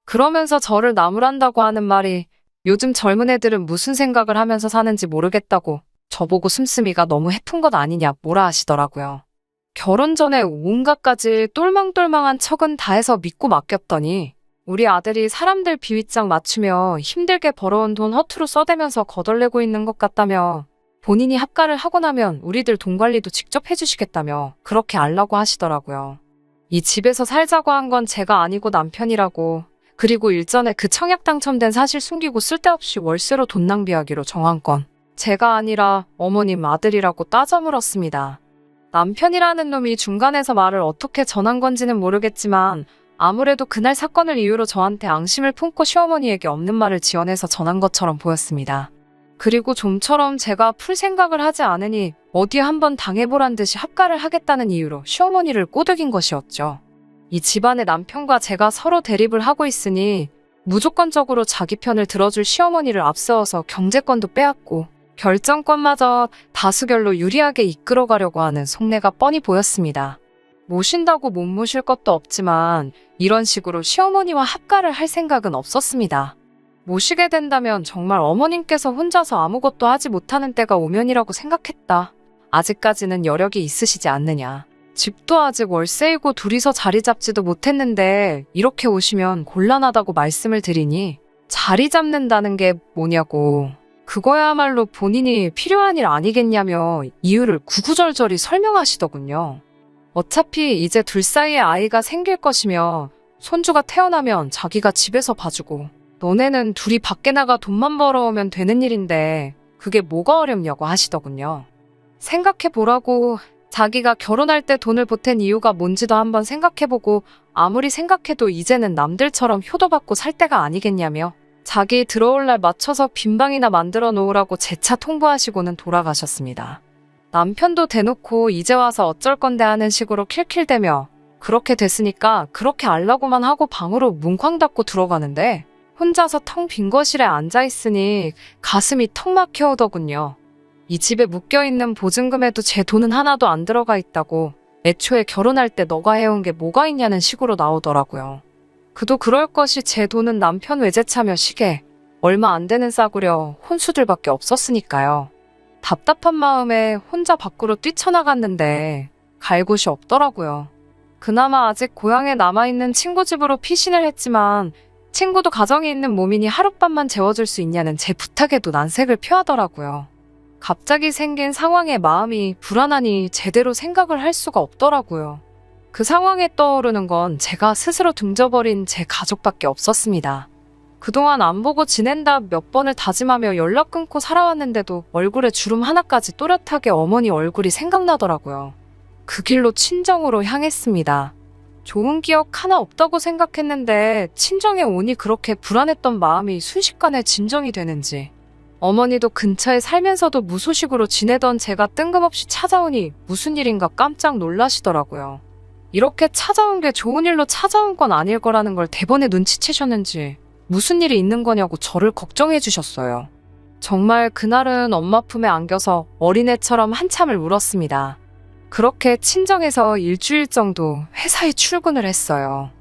그러면서 저를 나무란다고 하는 말이 요즘 젊은 애들은 무슨 생각을 하면서 사는지 모르겠다고 저보고 씀씀이가 너무 해픈 것 아니냐 뭐라 하시더라고요. 결혼 전에 온갖 가지 똘망똘망한 척은 다 해서 믿고 맡겼더니 우리 아들이 사람들 비윗장 맞추며 힘들게 벌어온 돈 허투루 써대면서 거덜내고 있는 것 같다며 본인이 합가를 하고 나면 우리들 돈 관리도 직접 해주시겠다며 그렇게 알라고 하시더라고요. 이 집에서 살자고 한 건 제가 아니고 남편이라고 그리고 일전에 그 청약 당첨된 사실 숨기고 쓸데없이 월세로 돈 낭비하기로 정한 건 제가 아니라 어머님 아들이라고 따져 물었습니다. 남편이라는 놈이 중간에서 말을 어떻게 전한 건지는 모르겠지만 아무래도 그날 사건을 이유로 저한테 앙심을 품고 시어머니에게 없는 말을 지어내서 전한 것처럼 보였습니다. 그리고 좀처럼 제가 풀 생각을 하지 않으니 어디에 한번 당해보란 듯이 합가를 하겠다는 이유로 시어머니를 꼬드긴 것이었죠. 이 집안의 남편과 제가 서로 대립을 하고 있으니 무조건적으로 자기 편을 들어줄 시어머니를 앞세워서 경제권도 빼앗고 결정권마저 다수결로 유리하게 이끌어가려고 하는 속내가 뻔히 보였습니다. 모신다고 못 모실 것도 없지만 이런 식으로 시어머니와 합가를 할 생각은 없었습니다. 모시게 된다면 정말 어머님께서 혼자서 아무것도 하지 못하는 때가 오면이라고 생각했다. 아직까지는 여력이 있으시지 않느냐. 집도 아직 월세이고 둘이서 자리 잡지도 못했는데 이렇게 오시면 곤란하다고 말씀을 드리니 자리 잡는다는 게 뭐냐고. 그거야말로 본인이 필요한 일 아니겠냐며 이유를 구구절절히 설명하시더군요. 어차피 이제 둘 사이에 아이가 생길 것이며 손주가 태어나면 자기가 집에서 봐주고 너네는 둘이 밖에 나가 돈만 벌어오면 되는 일인데 그게 뭐가 어렵냐고 하시더군요. 생각해보라고. 자기가 결혼할 때 돈을 보탠 이유가 뭔지도 한번 생각해보고 아무리 생각해도 이제는 남들처럼 효도받고 살 때가 아니겠냐며 자기 들어올 날 맞춰서 빈방이나 만들어 놓으라고 재차 통보하시고는 돌아가셨습니다. 남편도 대놓고 이제 와서 어쩔 건데 하는 식으로 킬킬대며 그렇게 됐으니까 그렇게 알라고만 하고 방으로 뭉쾅 닫고 들어가는데 혼자서 텅 빈 거실에 앉아있으니 가슴이 턱 막혀 오더군요. 이 집에 묶여있는 보증금에도 제 돈은 하나도 안 들어가 있다고 애초에 결혼할 때 너가 해온 게 뭐가 있냐는 식으로 나오더라고요. 그도 그럴 것이 제 돈은 남편 외제차며 시계, 얼마 안 되는 싸구려 혼수들밖에 없었으니까요. 답답한 마음에 혼자 밖으로 뛰쳐나갔는데 갈 곳이 없더라고요. 그나마 아직 고향에 남아있는 친구 집으로 피신을 했지만 친구도 가정이 있는 몸이니 하룻밤만 재워줄 수 있냐는 제 부탁에도 난색을 표하더라고요. 갑자기 생긴 상황에 마음이 불안하니 제대로 생각을 할 수가 없더라고요. 그 상황에 떠오르는 건 제가 스스로 등져버린 제 가족밖에 없었습니다. 그동안 안 보고 지낸다 몇 번을 다짐하며 연락 끊고 살아왔는데도 얼굴에 주름 하나까지 또렷하게 어머니 얼굴이 생각나더라고요. 그 길로 친정으로 향했습니다. 좋은 기억 하나 없다고 생각했는데 친정에 오니 그렇게 불안했던 마음이 순식간에 진정이 되는지 어머니도 근처에 살면서도 무소식으로 지내던 제가 뜬금없이 찾아오니 무슨 일인가 깜짝 놀라시더라고요. 이렇게 찾아온 게 좋은 일로 찾아온 건 아닐 거라는 걸 대번에 눈치채셨는지 무슨 일이 있는 거냐고 저를 걱정해 주셨어요. 정말 그날은 엄마 품에 안겨서 어린애처럼 한참을 울었습니다. 그렇게 친정에서 일주일 정도 회사에 출근을 했어요.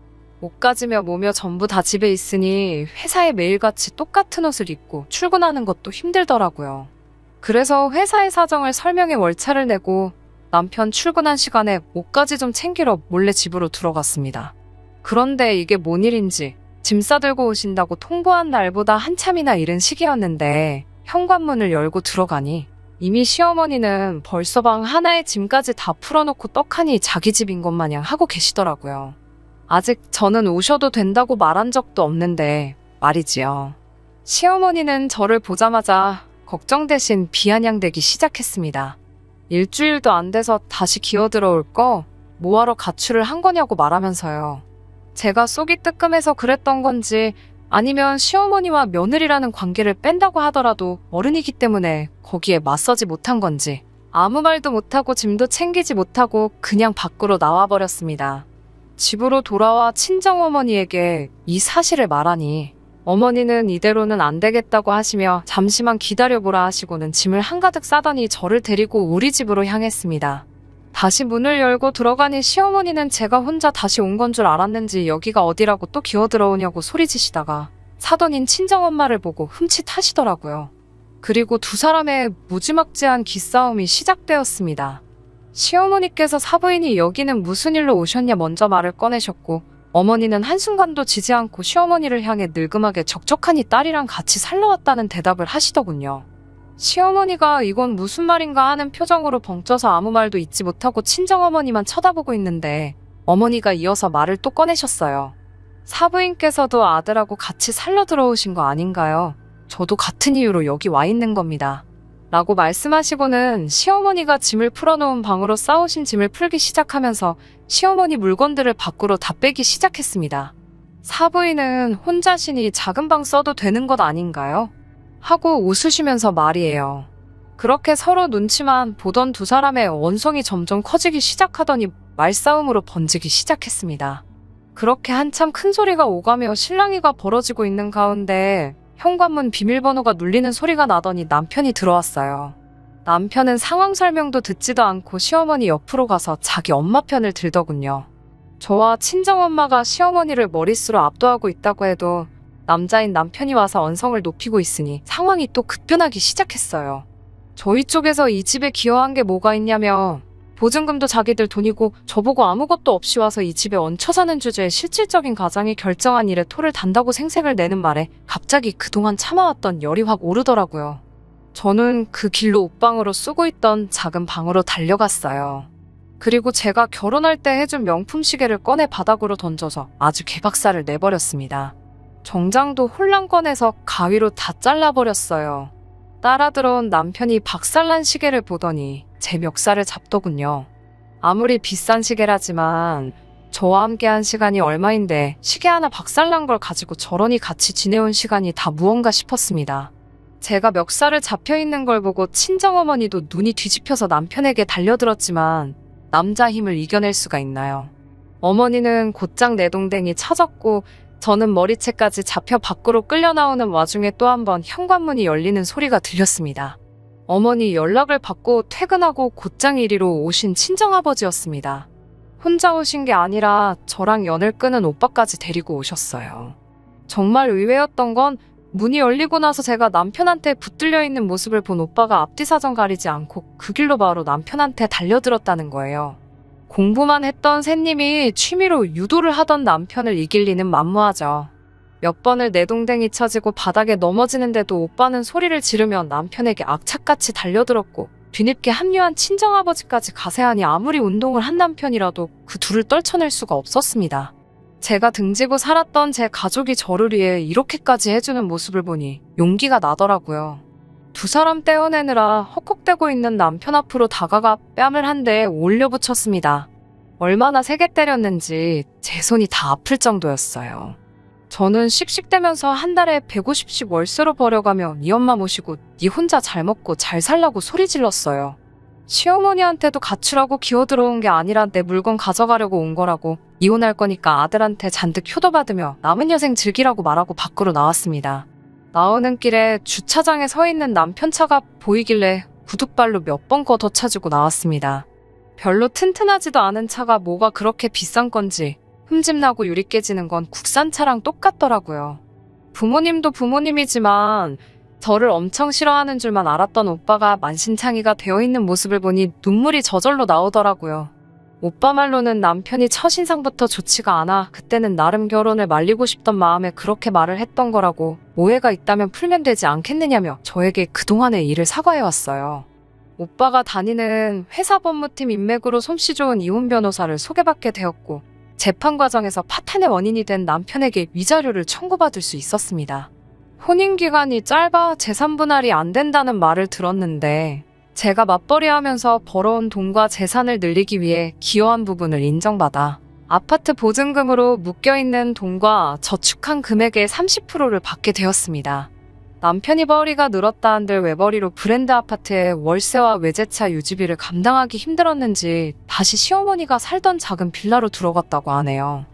옷가지며 뭐며 전부 다 집에 있으니 회사에 매일같이 똑같은 옷을 입고 출근하는 것도 힘들더라고요. 그래서 회사의 사정을 설명해 월차를 내고 남편 출근한 시간에 옷가지 좀 챙기러 몰래 집으로 들어갔습니다. 그런데 이게 뭔 일인지 짐 싸들고 오신다고 통보한 날보다 한참이나 이른 시기였는데 현관문을 열고 들어가니 이미 시어머니는 벌써 방 하나에 짐까지 다 풀어놓고 떡하니 자기 집인 것 마냥 하고 계시더라고요. 아직 저는 오셔도 된다고 말한 적도 없는데 말이지요. 시어머니는 저를 보자마자 걱정 대신 비아냥대기 시작했습니다. 일주일도 안 돼서 다시 기어들어올 거 뭐하러 가출을 한 거냐고 말하면서요. 제가 속이 뜨끔해서 그랬던 건지 아니면 시어머니와 며느리라는 관계를 뺀다고 하더라도 어른이기 때문에 거기에 맞서지 못한 건지 아무 말도 못하고 짐도 챙기지 못하고 그냥 밖으로 나와버렸습니다. 집으로 돌아와 친정어머니에게 이 사실을 말하니 어머니는 이대로는 안 되겠다고 하시며 잠시만 기다려보라 하시고는 짐을 한가득 싸더니 저를 데리고 우리 집으로 향했습니다. 다시 문을 열고 들어가니 시어머니는 제가 혼자 다시 온 건 줄 알았는지 여기가 어디라고 또 기어들어오냐고 소리지시다가 사돈인 친정엄마를 보고 흠칫하시더라고요. 그리고 두 사람의 무지막지한 기싸움이 시작되었습니다. 시어머니께서 사부인이 여기는 무슨 일로 오셨냐 먼저 말을 꺼내셨고 어머니는 한순간도 지지 않고 시어머니를 향해 늙음하게 적적하니 딸이랑 같이 살러 왔다는 대답을 하시더군요. 시어머니가 이건 무슨 말인가 하는 표정으로 벙쪄서 아무 말도 잊지 못하고 친정어머니만 쳐다보고 있는데 어머니가 이어서 말을 또 꺼내셨어요. 사부인께서도 아들하고 같이 살러 들어오신 거 아닌가요? 저도 같은 이유로 여기 와 있는 겁니다. 라고 말씀하시고는 시어머니가 짐을 풀어놓은 방으로 싸우신 짐을 풀기 시작하면서 시어머니 물건들을 밖으로 다 빼기 시작했습니다. 사부인은 혼자시니 작은 방 써도 되는 것 아닌가요? 하고 웃으시면서 말이에요. 그렇게 서로 눈치만 보던 두 사람의 원성이 점점 커지기 시작하더니 말싸움으로 번지기 시작했습니다. 그렇게 한참 큰 소리가 오가며 실랑이가 벌어지고 있는 가운데 현관문 비밀번호가 눌리는 소리가 나더니 남편이 들어왔어요. 남편은 상황 설명도 듣지도 않고 시어머니 옆으로 가서 자기 엄마 편을 들더군요. 저와 친정엄마가 시어머니를 머릿수로 압도하고 있다고 해도 남자인 남편이 와서 언성을 높이고 있으니 상황이 또 급변하기 시작했어요. 저희 쪽에서 이 집에 기여한 게 뭐가 있냐며 보증금도 자기들 돈이고 저보고 아무것도 없이 와서 이 집에 얹혀 사는 주제에 실질적인 가장이 결정한 일에 토를 단다고 생색을 내는 말에 갑자기 그동안 참아왔던 열이 확 오르더라고요. 저는 그 길로 옷방으로 쓰고 있던 작은 방으로 달려갔어요. 그리고 제가 결혼할 때 해준 명품 시계를 꺼내 바닥으로 던져서 아주 개박살을 내버렸습니다. 정장도 홀랑 꺼내서 가위로 다 잘라버렸어요. 따라 들어온 남편이 박살난 시계를 보더니 제 멱살을 잡더군요. 아무리 비싼 시계라지만 저와 함께한 시간이 얼마인데 시계 하나 박살난 걸 가지고 저러니 같이 지내온 시간이 다 무언가 싶었습니다. 제가 멱살을 잡혀있는 걸 보고 친정어머니도 눈이 뒤집혀서 남편에게 달려들었지만 남자 힘을 이겨낼 수가 있나요? 어머니는 곧장 내동댕이 쳐졌고 저는 머리채까지 잡혀 밖으로 끌려 나오는 와중에 또 한 번 현관문이 열리는 소리가 들렸습니다. 어머니 연락을 받고 퇴근하고 곧장 이리로 오신 친정아버지였습니다. 혼자 오신 게 아니라 저랑 연을 끄는 오빠까지 데리고 오셨어요. 정말 의외였던 건 문이 열리고 나서 제가 남편한테 붙들려 있는 모습을 본 오빠가 앞뒤 사정 가리지 않고 그 길로 바로 남편한테 달려들었다는 거예요. 공부만 했던 새님이 취미로 유도를 하던 남편을 이길 리는 만무하죠. 몇 번을 내동댕이 쳐지고 바닥에 넘어지는데도 오빠는 소리를 지르며 남편에게 악착같이 달려들었고 뒤늦게 합류한 친정아버지까지 가세하니 아무리 운동을 한 남편이라도 그 둘을 떨쳐낼 수가 없었습니다. 제가 등지고 살았던 제 가족이 저를 위해 이렇게까지 해주는 모습을 보니 용기가 나더라고요. 두 사람 떼어내느라 헉헉대고 있는 남편 앞으로 다가가 뺨을 한 대 올려붙였습니다. 얼마나 세게 때렸는지 제 손이 다 아플 정도였어요. 저는 씩씩대면서 한 달에 150씩 월세로 벌여가며 네 엄마 모시고 네 혼자 잘 먹고 잘 살라고 소리 질렀어요. 시어머니한테도 가출하고 기어들어온 게 아니라 내 물건 가져가려고 온 거라고 이혼할 거니까 아들한테 잔뜩 효도받으며 남은 여생 즐기라고 말하고 밖으로 나왔습니다. 나오는 길에 주차장에 서 있는 남편 차가 보이길래 구둣발로 몇 번 걷어차주고 나왔습니다. 별로 튼튼하지도 않은 차가 뭐가 그렇게 비싼 건지 흠집나고 유리 깨지는 건 국산 차랑 똑같더라고요. 부모님도 부모님이지만 저를 엄청 싫어하는 줄만 알았던 오빠가 만신창이가 되어 있는 모습을 보니 눈물이 저절로 나오더라고요. 오빠 말로는 남편이 첫인상부터 좋지가 않아 그때는 나름 결혼을 말리고 싶던 마음에 그렇게 말을 했던 거라고 오해가 있다면 풀면 되지 않겠느냐며 저에게 그동안의 일을 사과해왔어요. 오빠가 다니는 회사 법무팀 인맥으로 솜씨 좋은 이혼 변호사를 소개받게 되었고 재판 과정에서 파탄의 원인이 된 남편에게 위자료를 청구받을 수 있었습니다. 혼인기간이 짧아 재산분할이 안 된다는 말을 들었는데 제가 맞벌이하면서 벌어온 돈과 재산을 늘리기 위해 기여한 부분을 인정받아 아파트 보증금으로 묶여있는 돈과 저축한 금액의 30%를 받게 되었습니다. 남편이 벌이가 늘었다 한들 외벌이로 브랜드 아파트에 월세와 외제차 유지비를 감당하기 힘들었는지 다시 시어머니가 살던 작은 빌라로 들어갔다고 하네요.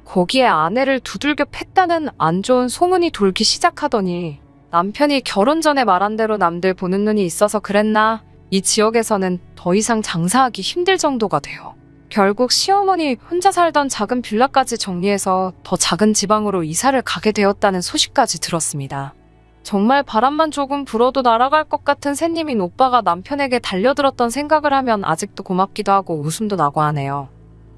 거기에 아내를 두들겨 팼다는 안 좋은 소문이 돌기 시작하더니 남편이 결혼 전에 말한 대로 남들 보는 눈이 있어서 그랬나 이 지역에서는 더 이상 장사하기 힘들 정도가 돼요. 결국 시어머니 혼자 살던 작은 빌라까지 정리해서 더 작은 지방으로 이사를 가게 되었다는 소식까지 들었습니다. 정말 바람만 조금 불어도 날아갈 것 같은 새님인 오빠가 남편에게 달려들었던 생각을 하면 아직도 고맙기도 하고 웃음도 나고 하네요.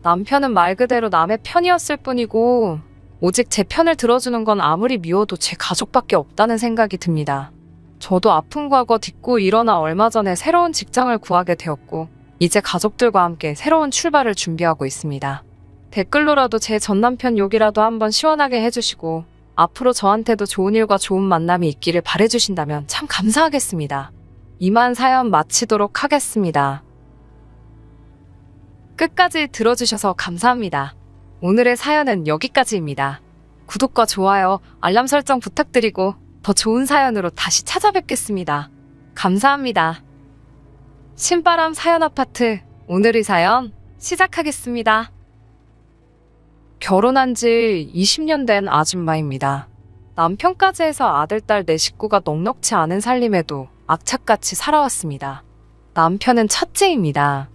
남편은 말 그대로 남의 편이었을 뿐이고 오직 제 편을 들어주는 건 아무리 미워도 제 가족밖에 없다는 생각이 듭니다. 저도 아픈 과거 딛고 일어나 얼마 전에 새로운 직장을 구하게 되었고 이제 가족들과 함께 새로운 출발을 준비하고 있습니다. 댓글로라도 제 전남편 욕이라도 한번 시원하게 해주시고 앞으로 저한테도 좋은 일과 좋은 만남이 있기를 바라주신다면 참 감사하겠습니다. 이만 사연 마치도록 하겠습니다. 끝까지 들어주셔서 감사합니다. 오늘의 사연은 여기까지입니다. 구독과 좋아요, 알람 설정 부탁드리고 더 좋은 사연으로 다시 찾아뵙겠습니다. 감사합니다. 신바람 사연 아파트 오늘의 사연 시작하겠습니다. 결혼한 지 20년 된 아줌마입니다. 남편까지 해서 아들, 딸, 네 식구가 넉넉지 않은 살림에도 악착같이 살아왔습니다. 남편은 첫째입니다.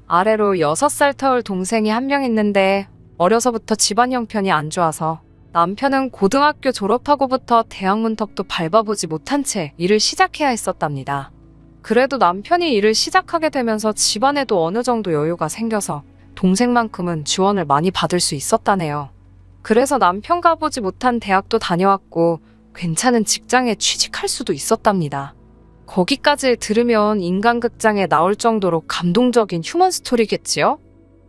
아래로 6살 터울 동생이 한 명 있는데 어려서부터 집안 형편이 안 좋아서 남편은 고등학교 졸업하고부터 대학 문턱도 밟아보지 못한 채 일을 시작해야 했었답니다. 그래도 남편이 일을 시작하게 되면서 집안에도 어느 정도 여유가 생겨서 동생만큼은 지원을 많이 받을 수 있었다네요. 그래서 남편 가보지 못한 대학도 다녀왔고 괜찮은 직장에 취직할 수도 있었답니다. 거기까지 들으면 인간극장에 나올 정도로 감동적인 휴먼 스토리겠지요?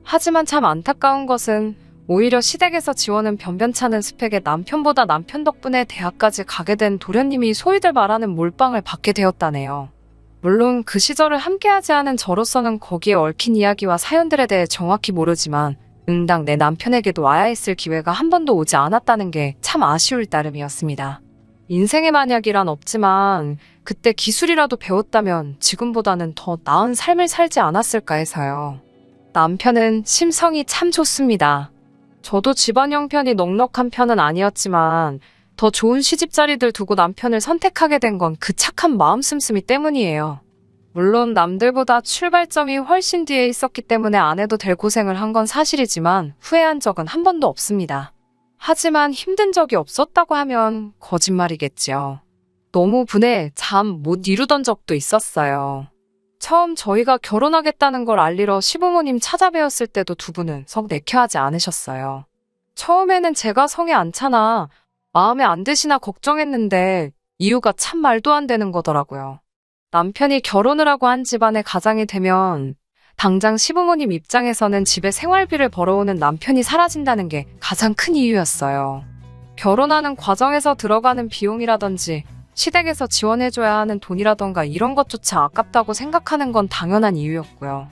하지만 참 안타까운 것은 오히려 시댁에서 지원은 변변찮은 스펙의 남편보다 남편 덕분에 대학까지 가게 된 도련님이 소위들 말하는 몰빵을 받게 되었다네요. 물론 그 시절을 함께하지 않은 저로서는 거기에 얽힌 이야기와 사연들에 대해 정확히 모르지만 응당 내 남편에게도 와야 했을 기회가 한 번도 오지 않았다는 게 참 아쉬울 따름이었습니다. 인생의 만약이란 없지만 그때 기술이라도 배웠다면 지금보다는 더 나은 삶을 살지 않았을까 해서요. 남편은 심성이 참 좋습니다. 저도 집안 형편이 넉넉한 편은 아니었지만 더 좋은 시집자리들 두고 남편을 선택하게 된 건 그 착한 마음 씀씀이 때문이에요. 물론 남들보다 출발점이 훨씬 뒤에 있었기 때문에 안 해도 될 고생을 한 건 사실이지만 후회한 적은 한 번도 없습니다. 하지만 힘든 적이 없었다고 하면 거짓말이겠죠. 너무 분해 잠 못 이루던 적도 있었어요. 처음 저희가 결혼하겠다는 걸 알리러 시부모님 찾아뵈었을 때도 두 분은 썩 내켜하지 않으셨어요. 처음에는 제가 성에 안 차나 마음에 안 드시나 걱정했는데 이유가 참 말도 안 되는 거더라고요. 남편이 결혼을 하고 한 집안의 가장이 되면 당장 시부모님 입장에서는 집에 생활비를 벌어오는 남편이 사라진다는 게 가장 큰 이유였어요. 결혼하는 과정에서 들어가는 비용이라든지 시댁에서 지원해줘야 하는 돈이라던가 이런 것조차 아깝다고 생각하는 건 당연한 이유였고요.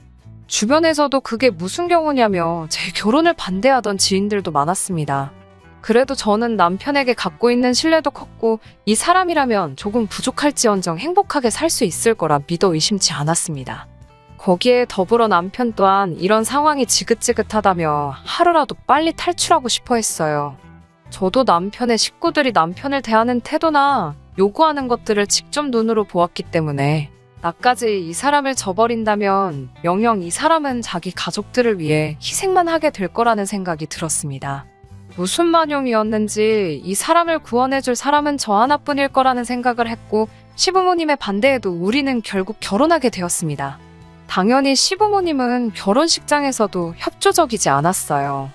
주변에서도 그게 무슨 경우냐며 제 결혼을 반대하던 지인들도 많았습니다. 그래도 저는 남편에게 갖고 있는 신뢰도 컸고 이 사람이라면 조금 부족할지언정 행복하게 살 수 있을 거라 믿어 의심치 않았습니다. 거기에 더불어 남편 또한 이런 상황이 지긋지긋하다며 하루라도 빨리 탈출하고 싶어 했어요. 저도 남편의 식구들이 남편을 대하는 태도나 요구하는 것들을 직접 눈으로 보았기 때문에 나까지 이 사람을 저버린다면 영영 이 사람은 자기 가족들을 위해 희생만 하게 될 거라는 생각이 들었습니다. 무슨 만용이었는지 이 사람을 구원해줄 사람은 저 하나뿐일 거라는 생각을 했고 시부모님의 반대에도 우리는 결국 결혼하게 되었습니다. 당연히 시부모님은 결혼식장에서도 협조적이지 않았어요.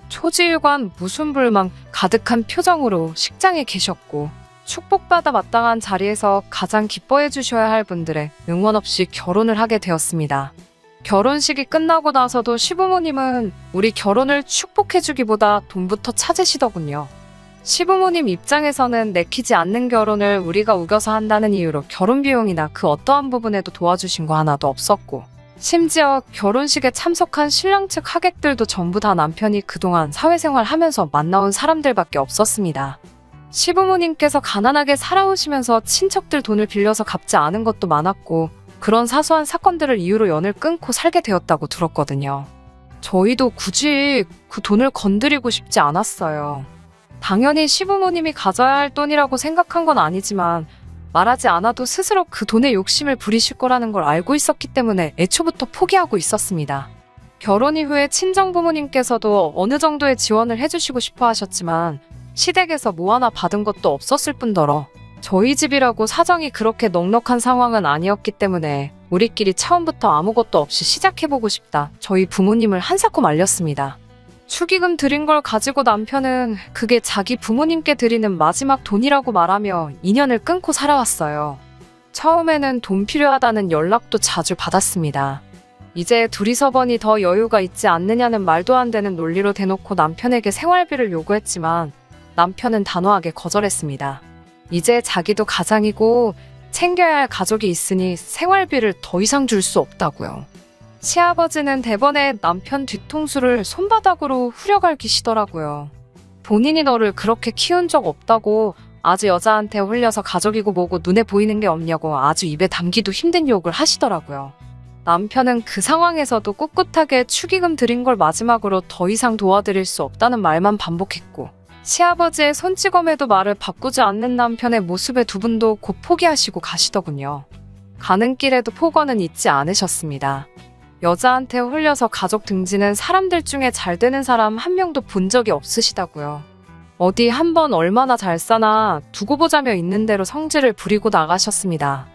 초지일관 무슨 불만 가득한 표정으로 식장에 계셨고 축복받아 마땅한 자리에서 가장 기뻐해 주셔야 할 분들의 응원 없이 결혼을 하게 되었습니다. 결혼식이 끝나고 나서도 시부모님은 우리 결혼을 축복해주기보다 돈부터 찾으시더군요. 시부모님 입장에서는 내키지 않는 결혼을 우리가 우겨서 한다는 이유로 결혼 비용이나 그 어떠한 부분에도 도와주신 거 하나도 없었고 심지어 결혼식에 참석한 신랑 측 하객들도 전부 다 남편이 그동안 사회생활 하면서 만나온 사람들밖에 없었습니다. 시부모님께서 가난하게 살아오시면서 친척들 돈을 빌려서 갚지 않은 것도 많았고 그런 사소한 사건들을 이유로 연을 끊고 살게 되었다고 들었거든요. 저희도 굳이 그 돈을 건드리고 싶지 않았어요. 당연히 시부모님이 가져야 할 돈이라고 생각한 건 아니지만 말하지 않아도 스스로 그 돈에 욕심을 부리실 거라는 걸 알고 있었기 때문에 애초부터 포기하고 있었습니다. 결혼 이후에 친정부모님께서도 어느 정도의 지원을 해주시고 싶어 하셨지만 시댁에서 뭐 하나 받은 것도 없었을 뿐더러 저희 집이라고 사정이 그렇게 넉넉한 상황은 아니었기 때문에 우리끼리 처음부터 아무것도 없이 시작해보고 싶다 저희 부모님을 한사코 말렸습니다. 축의금 드린 걸 가지고 남편은 그게 자기 부모님께 드리는 마지막 돈이라고 말하며 인연을 끊고 살아왔어요. 처음에는 돈 필요하다는 연락도 자주 받았습니다. 이제 둘이서 버니 더 여유가 있지 않느냐는 말도 안 되는 논리로 대놓고 남편에게 생활비를 요구했지만 남편은 단호하게 거절했습니다. 이제 자기도 가장이고 챙겨야 할 가족이 있으니 생활비를 더 이상 줄 수 없다고요. 시아버지는 대번에 남편 뒤통수를 손바닥으로 후려갈기시더라고요. 본인이 너를 그렇게 키운 적 없다고 아주 여자한테 홀려서 가족이고 뭐고 눈에 보이는 게 없냐고 아주 입에 담기도 힘든 욕을 하시더라고요. 남편은 그 상황에서도 꿋꿋하게 축의금 드린 걸 마지막으로 더 이상 도와드릴 수 없다는 말만 반복했고 시아버지의 손찌검에도 말을 바꾸지 않는 남편의 모습에 두 분도 곧 포기하시고 가시더군요. 가는 길에도 폭언은 잊지 않으셨습니다. 여자한테 홀려서 가족 등지는 사람들 중에 잘 되는 사람 한 명도 본 적이 없으시다고요. 어디 한번 얼마나 잘 사나 두고 보자며 있는 대로 성질을 부리고 나가셨습니다.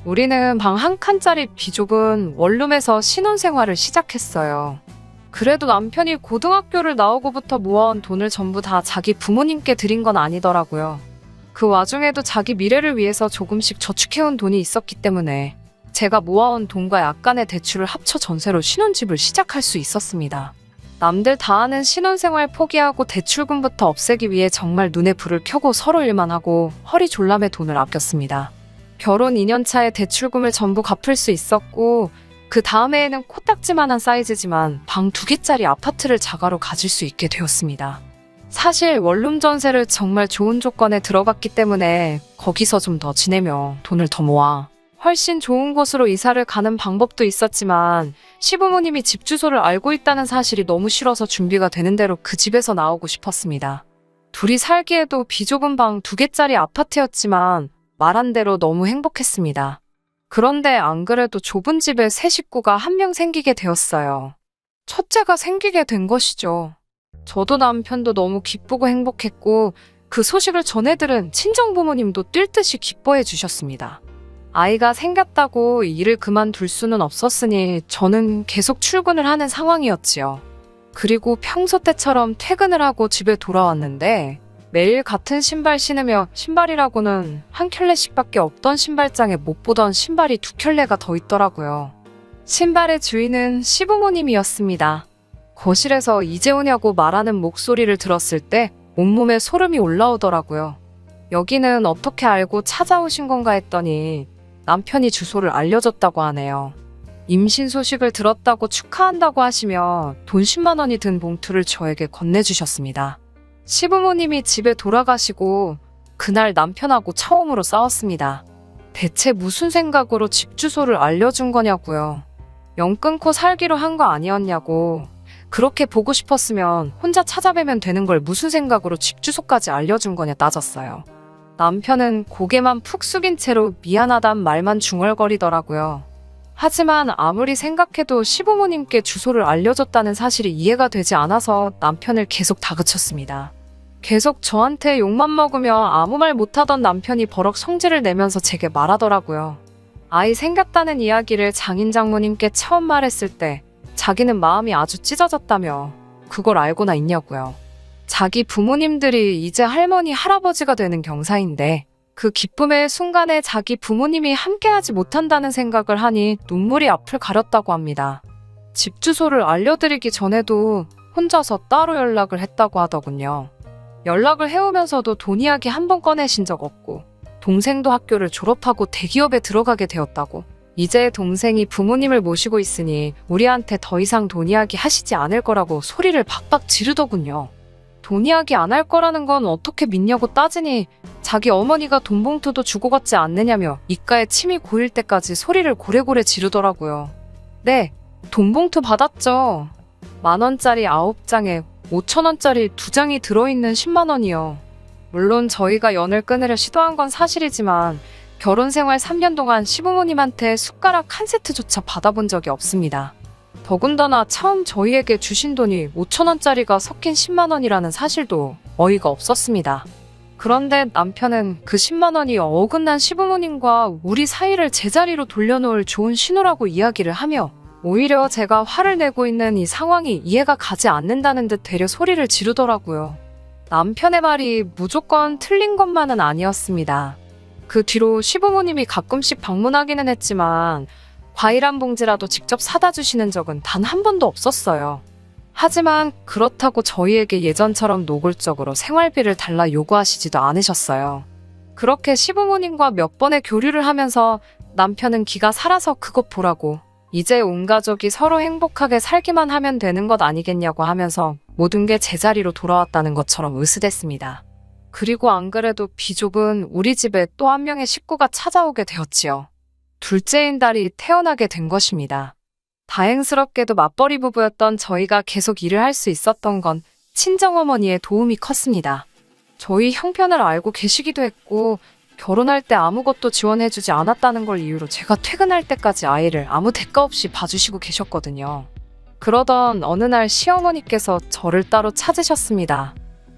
우리는 방 한 칸짜리 비좁은 원룸에서 신혼생활을 시작했어요. 그래도 남편이 고등학교를 나오고부터 모아온 돈을 전부 다 자기 부모님께 드린 건 아니더라고요. 그 와중에도 자기 미래를 위해서 조금씩 저축해온 돈이 있었기 때문에 제가 모아온 돈과 약간의 대출을 합쳐 전세로 신혼집을 시작할 수 있었습니다. 남들 다 하는 신혼생활 포기하고 대출금부터 없애기 위해 정말 눈에 불을 켜고 서로 일만 하고 허리 졸라매 돈을 아꼈습니다. 결혼 2년 차에 대출금을 전부 갚을 수 있었고 그 다음 해에는 코딱지만한 사이즈지만 방 2개짜리 아파트를 자가로 가질 수 있게 되었습니다. 사실 원룸 전세를 정말 좋은 조건에 들어갔기 때문에 거기서 좀 더 지내며 돈을 더 모아 훨씬 좋은 곳으로 이사를 가는 방법도 있었지만 시부모님이 집 주소를 알고 있다는 사실이 너무 싫어서 준비가 되는 대로 그 집에서 나오고 싶었습니다. 둘이 살기에도 비좁은 방 2개짜리 아파트였지만 말한 대로 너무 행복했습니다. 그런데 안 그래도 좁은 집에 새 식구가 한 명 생기게 되었어요. 첫째가 생기게 된 것이죠. 저도 남편도 너무 기쁘고 행복했고 그 소식을 전해들은 친정부모님도 뛸 듯이 기뻐해 주셨습니다. 아이가 생겼다고 일을 그만둘 수는 없었으니 저는 계속 출근을 하는 상황이었지요. 그리고 평소 때처럼 퇴근을 하고 집에 돌아왔는데 매일 같은 신발 신으며 신발이라고는 한 켤레씩밖에 없던 신발장에 못 보던 신발이 2켤레가 더 있더라고요. 신발의 주인은 시부모님이었습니다. 거실에서 이제 오냐고 말하는 목소리를 들었을 때 온몸에 소름이 올라오더라고요. 여기는 어떻게 알고 찾아오신 건가 했더니 남편이 주소를 알려줬다고 하네요. 임신 소식을 들었다고 축하한다고 하시며 돈 10만 원이 든 봉투를 저에게 건네주셨습니다. 시부모님이 집에 돌아가시고 그날 남편하고 처음으로 싸웠습니다. 대체 무슨 생각으로 집 주소를 알려준 거냐고요. 영 끊고 살기로 한 거 아니었냐고. 그렇게 보고 싶었으면 혼자 찾아뵈면 되는 걸 무슨 생각으로 집 주소까지 알려준 거냐 따졌어요. 남편은 고개만 푹 숙인 채로 미안하단 말만 중얼거리더라고요. 하지만 아무리 생각해도 시부모님께 주소를 알려줬다는 사실이 이해가 되지 않아서 남편을 계속 다그쳤습니다. 계속 저한테 욕만 먹으며 아무 말 못하던 남편이 버럭 성질을 내면서 제게 말하더라고요. 아이 생겼다는 이야기를 장인 장모님께 처음 말했을 때 자기는 마음이 아주 찢어졌다며 그걸 알고나 있냐고요. 자기 부모님들이 이제 할머니, 할아버지가 되는 경사인데 그 기쁨의 순간에 자기 부모님이 함께하지 못한다는 생각을 하니 눈물이 앞을 가렸다고 합니다. 집 주소를 알려드리기 전에도 혼자서 따로 연락을 했다고 하더군요. 연락을 해오면서도 돈 이야기 한 번 꺼내신 적 없고 동생도 학교를 졸업하고 대기업에 들어가게 되었다고 이제 동생이 부모님을 모시고 있으니 우리한테 더 이상 돈 이야기 하시지 않을 거라고 소리를 박박 지르더군요. 돈 이야기 안 할 거라는 건 어떻게 믿냐고 따지니 자기 어머니가 돈 봉투도 주고 갔지 않느냐며 입가에 침이 고일 때까지 소리를 고래고래 지르더라고요. 네, 돈 봉투 받았죠. 10,000원짜리 9장에 5,000원짜리 2장이 들어있는 10만 원이요. 물론 저희가 연을 끊으려 시도한 건 사실이지만 결혼 생활 3년 동안 시부모님한테 숟가락 한 세트조차 받아본 적이 없습니다. 더군다나 처음 저희에게 주신 돈이 5,000원짜리가 섞인 10만 원이라는 사실도 어이가 없었습니다. 그런데 남편은 그 10만 원이 어긋난 시부모님과 우리 사이를 제자리로 돌려놓을 좋은 신호라고 이야기를 하며 오히려 제가 화를 내고 있는 이 상황이 이해가 가지 않는다는 듯 되려 소리를 지르더라고요. 남편의 말이 무조건 틀린 것만은 아니었습니다. 그 뒤로 시부모님이 가끔씩 방문하기는 했지만 과일 한 봉지라도 직접 사다 주시는 적은 단 한 번도 없었어요. 하지만 그렇다고 저희에게 예전처럼 노골적으로 생활비를 달라 요구하시지도 않으셨어요. 그렇게 시부모님과 몇 번의 교류를 하면서 남편은 기가 살아서 그것 보라고 이제 온 가족이 서로 행복하게 살기만 하면 되는 것 아니겠냐고 하면서 모든 게 제자리로 돌아왔다는 것처럼 으스댔습니다. 그리고 안 그래도 비좁은 우리 집에 또 한 명의 식구가 찾아오게 되었지요. 둘째인 딸이 태어나게 된 것입니다. 다행스럽게도 맞벌이 부부였던 저희가 계속 일을 할 수 있었던 건 친정어머니의 도움이 컸습니다. 저희 형편을 알고 계시기도 했고 결혼할 때 아무것도 지원해주지 않았다는 걸 이유로 제가 퇴근할 때까지 아이를 아무 대가 없이 봐주시고 계셨거든요. 그러던 어느 날 시어머니께서 저를 따로 찾으셨습니다.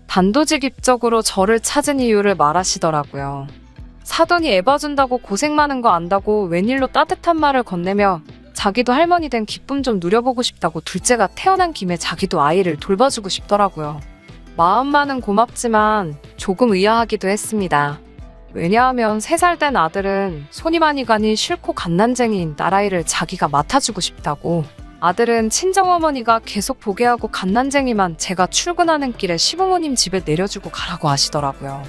단도직입적으로 저를 찾은 이유를 말하시더라고요. 사돈이 애 봐준다고 고생 많은 거 안다고 웬일로 따뜻한 말을 건네며 자기도 할머니 된 기쁨 좀 누려보고 싶다고 둘째가 태어난 김에 자기도 아이를 돌봐주고 싶더라고요. 마음만은 고맙지만 조금 의아하기도 했습니다. 왜냐하면 3살 된 아들은 손이 많이 가니 싫고 갓난쟁이인 딸아이를 자기가 맡아주고 싶다고, 아들은 친정어머니가 계속 보게 하고 갓난쟁이만 제가 출근하는 길에 시부모님 집에 내려주고 가라고 하시더라고요.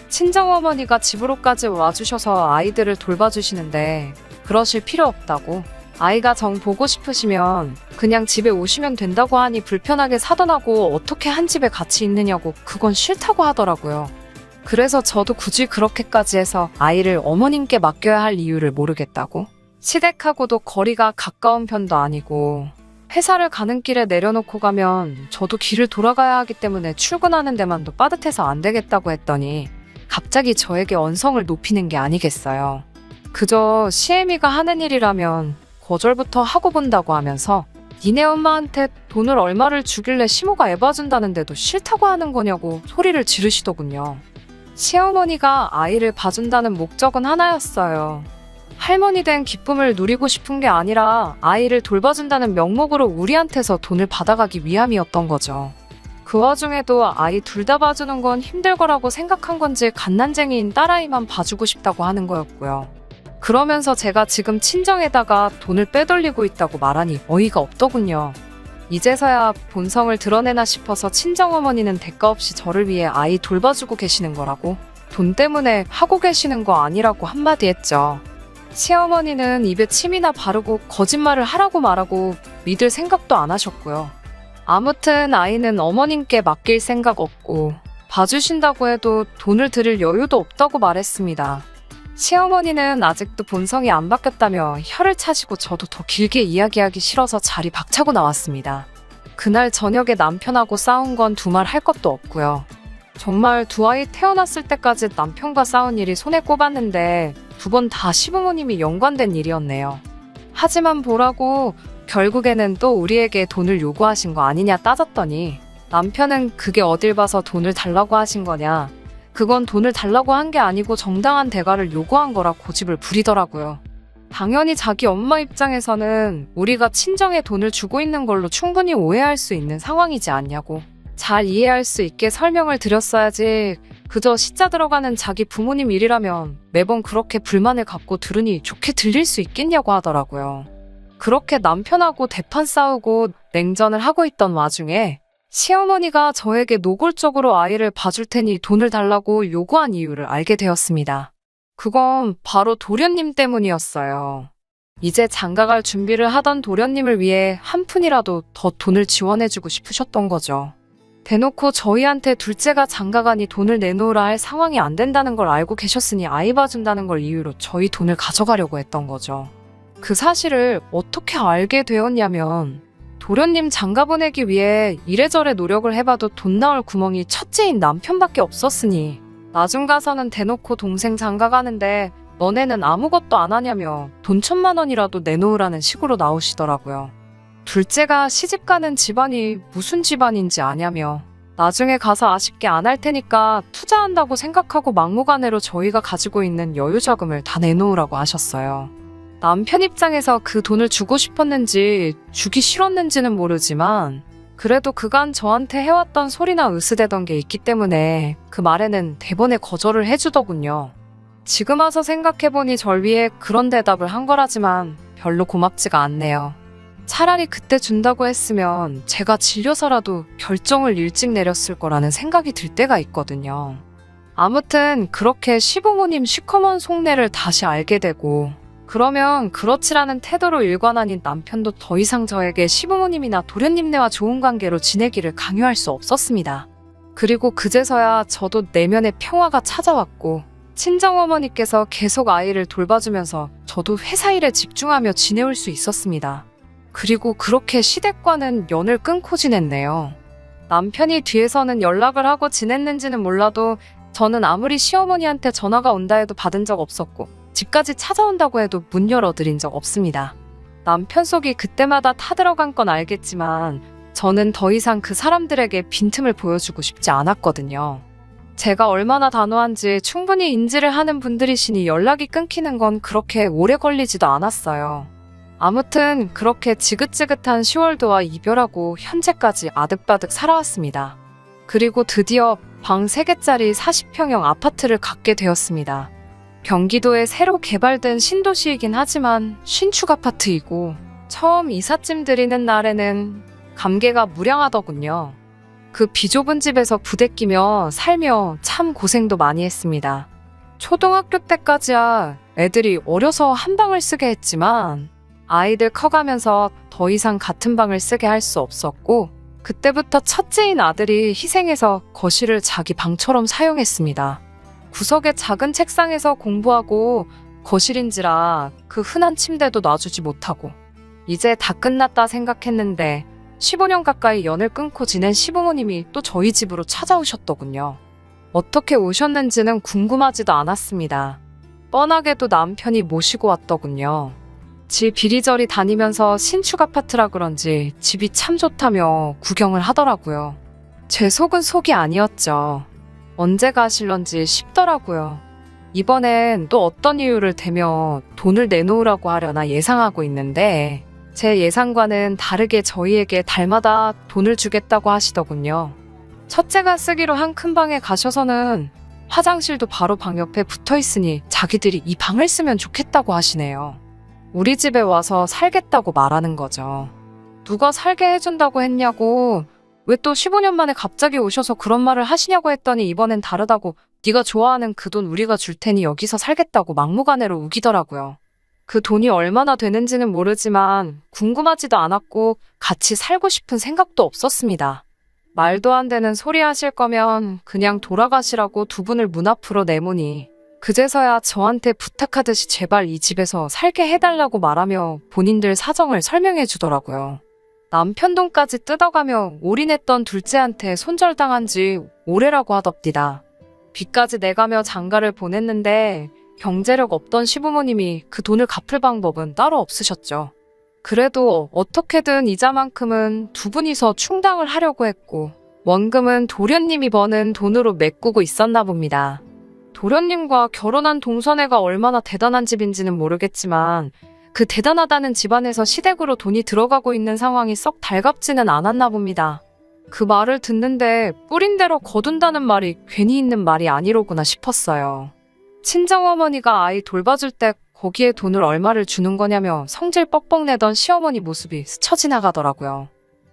친정어머니가 집으로까지 와주셔서 아이들을 돌봐주시는데 그러실 필요 없다고, 아이가 정 보고 싶으시면 그냥 집에 오시면 된다고 하니 불편하게 사돈하고 어떻게 한 집에 같이 있느냐고 그건 싫다고 하더라고요. 그래서 저도 굳이 그렇게까지 해서 아이를 어머님께 맡겨야 할 이유를 모르겠다고, 시댁하고도 거리가 가까운 편도 아니고 회사를 가는 길에 내려놓고 가면 저도 길을 돌아가야 하기 때문에 출근하는 데만도 빠듯해서 안 되겠다고 했더니 갑자기 저에게 언성을 높이는 게 아니겠어요. 그저 시애미가 하는 일이라면 거절부터 하고 본다고 하면서 니네 엄마한테 돈을 얼마를 주길래 시모가 애 봐준다는데도 싫다고 하는 거냐고 소리를 지르시더군요. 시어머니가 아이를 봐준다는 목적은 하나였어요. 할머니 된 기쁨을 누리고 싶은 게 아니라 아이를 돌봐준다는 명목으로 우리한테서 돈을 받아가기 위함이었던 거죠. 그 와중에도 아이 둘 다 봐주는 건 힘들 거라고 생각한 건지 갓난쟁이인 딸아이만 봐주고 싶다고 하는 거였고요. 그러면서 제가 지금 친정에다가 돈을 빼돌리고 있다고 말하니 어이가 없더군요. 이제서야 본성을 드러내나 싶어서 친정어머니는 대가 없이 저를 위해 아이 돌봐주고 계시는 거라고, 돈 때문에 하고 계시는 거 아니라고 한마디 했죠. 시어머니는 입에 침이나 바르고 거짓말을 하라고 말하고 믿을 생각도 안 하셨고요. 아무튼 아이는 어머님께 맡길 생각 없고 봐주신다고 해도 돈을 드릴 여유도 없다고 말했습니다. 시어머니는 아직도 본성이 안 바뀌었다며 혀를 차시고 저도 더 길게 이야기하기 싫어서 자리 박차고 나왔습니다. 그날 저녁에 남편하고 싸운 건 두말 할 것도 없고요. 정말 두 아이 태어났을 때까지 남편과 싸운 일이 손에 꼽았는데 2번 다 시부모님이 연관된 일이었네요. 하지만 보라고 결국에는 또 우리에게 돈을 요구하신 거 아니냐 따졌더니 남편은 그게 어딜 봐서 돈을 달라고 하신 거냐, 그건 돈을 달라고 한 게 아니고 정당한 대가를 요구한 거라 고집을 부리더라고요. 당연히 자기 엄마 입장에서는 우리가 친정에 돈을 주고 있는 걸로 충분히 오해할 수 있는 상황이지 않냐고 잘 이해할 수 있게 설명을 드렸어야지, 그저 시자 들어가는 자기 부모님 일이라면 매번 그렇게 불만을 갖고 들으니 좋게 들릴 수 있겠냐고 하더라고요. 그렇게 남편하고 대판 싸우고 냉전을 하고 있던 와중에 시어머니가 저에게 노골적으로 아이를 봐줄 테니 돈을 달라고 요구한 이유를 알게 되었습니다. 그건 바로 도련님 때문이었어요. 이제 장가갈 준비를 하던 도련님을 위해 한 푼이라도 더 돈을 지원해주고 싶으셨던 거죠. 대놓고 저희한테 둘째가 장가가니 돈을 내놓으라 할 상황이 안 된다는 걸 알고 계셨으니 아이 봐준다는 걸 이유로 저희 돈을 가져가려고 했던 거죠. 그 사실을 어떻게 알게 되었냐면 도련님 장가 보내기 위해 이래저래 노력을 해봐도 돈 나올 구멍이 첫째인 남편밖에 없었으니 나중 가서는 대놓고 동생 장가 가는데 너네는 아무것도 안 하냐며 돈 1,000만 원이라도 내놓으라는 식으로 나오시더라고요. 둘째가 시집가는 집안이 무슨 집안인지 아냐며 나중에 가서 아쉽게 안 할 테니까 투자한다고 생각하고 막무가내로 저희가 가지고 있는 여유자금을 다 내놓으라고 하셨어요. 남편 입장에서 그 돈을 주고 싶었는지 주기 싫었는지는 모르지만 그래도 그간 저한테 해왔던 소리나 으스대던 게 있기 때문에 그 말에는 대번에 거절을 해주더군요. 지금 와서 생각해보니 절 위해 그런 대답을 한 거라지만 별로 고맙지가 않네요. 차라리 그때 준다고 했으면 제가 질려서라도 결정을 일찍 내렸을 거라는 생각이 들 때가 있거든요. 아무튼 그렇게 시부모님 시커먼 속내를 다시 알게 되고 그러면 그렇지라는 태도로 일관하니 남편도 더 이상 저에게 시부모님이나 도련님네와 좋은 관계로 지내기를 강요할 수 없었습니다. 그리고 그제서야 저도 내면의 평화가 찾아왔고 친정어머니께서 계속 아이를 돌봐주면서 저도 회사 일에 집중하며 지내올 수 있었습니다. 그리고 그렇게 시댁과는 연을 끊고 지냈네요. 남편이 뒤에서는 연락을 하고 지냈는지는 몰라도 저는 아무리 시어머니한테 전화가 온다 해도 받은 적 없었고 집까지 찾아온다고 해도 문 열어드린 적 없습니다. 남편 속이 그때마다 타들어간 건 알겠지만 저는 더 이상 그 사람들에게 빈틈을 보여주고 싶지 않았거든요. 제가 얼마나 단호한지 충분히 인지를 하는 분들이시니 연락이 끊기는 건 그렇게 오래 걸리지도 않았어요. 아무튼 그렇게 지긋지긋한 10월도와 이별하고 현재까지 아득바득 살아왔습니다. 그리고 드디어 방 3개짜리 40평형 아파트를 갖게 되었습니다. 경기도에 새로 개발된 신도시이긴 하지만 신축 아파트이고 처음 이삿짐 드리는 날에는 감개가 무량하더군요. 그 비좁은 집에서 부대끼며 살며 참 고생도 많이 했습니다. 초등학교 때까지야 애들이 어려서 한 방을 쓰게 했지만 아이들 커가면서 더 이상 같은 방을 쓰게 할 수 없었고 그때부터 첫째인 아들이 희생해서 거실을 자기 방처럼 사용했습니다. 구석의 작은 책상에서 공부하고 거실인지라 그 흔한 침대도 놔주지 못하고 이제 다 끝났다 생각했는데 15년 가까이 연을 끊고 지낸 시부모님이 또 저희 집으로 찾아오셨더군요. 어떻게 오셨는지는 궁금하지도 않았습니다. 뻔하게도 남편이 모시고 왔더군요. 집 이리저리 다니면서 신축 아파트라 그런지 집이 참 좋다며 구경을 하더라고요. 제 속은 속이 아니었죠. 언제 가실런지 싶더라고요. 이번엔 또 어떤 이유를 대며 돈을 내놓으라고 하려나 예상하고 있는데 제 예상과는 다르게 저희에게 달마다 돈을 주겠다고 하시더군요. 첫째가 쓰기로 한 큰 방에 가셔서는 화장실도 바로 방 옆에 붙어 있으니 자기들이 이 방을 쓰면 좋겠다고 하시네요. 우리 집에 와서 살겠다고 말하는 거죠. 누가 살게 해준다고 했냐고, 왜 또 15년 만에 갑자기 오셔서 그런 말을 하시냐고 했더니 이번엔 다르다고 네가 좋아하는 그 돈 우리가 줄 테니 여기서 살겠다고 막무가내로 우기더라고요. 그 돈이 얼마나 되는지는 모르지만 궁금하지도 않았고 같이 살고 싶은 생각도 없었습니다. 말도 안 되는 소리 하실 거면 그냥 돌아가시라고 두 분을 문 앞으로 내모니 그제서야 저한테 부탁하듯이 제발 이 집에서 살게 해달라고 말하며 본인들 사정을 설명해 주더라고요. 남편 돈까지 뜯어가며 올인했던 둘째한테 손절당한 지 오래라고 하덥디다. 빚까지 내가며 장가를 보냈는데 경제력 없던 시부모님이 그 돈을 갚을 방법은 따로 없으셨죠. 그래도 어떻게든 이자만큼은 두 분이서 충당을 하려고 했고 원금은 도련님이 버는 돈으로 메꾸고 있었나 봅니다. 도련님과 결혼한 동서네가 얼마나 대단한 집인지는 모르겠지만 그 대단하다는 집안에서 시댁으로 돈이 들어가고 있는 상황이 썩 달갑지는 않았나 봅니다. 그 말을 듣는데 뿌린 대로 거둔다는 말이 괜히 있는 말이 아니로구나 싶었어요. 친정어머니가 아이 돌봐줄 때 거기에 돈을 얼마를 주는 거냐며 성질 뻑뻑 내던 시어머니 모습이 스쳐 지나가더라고요.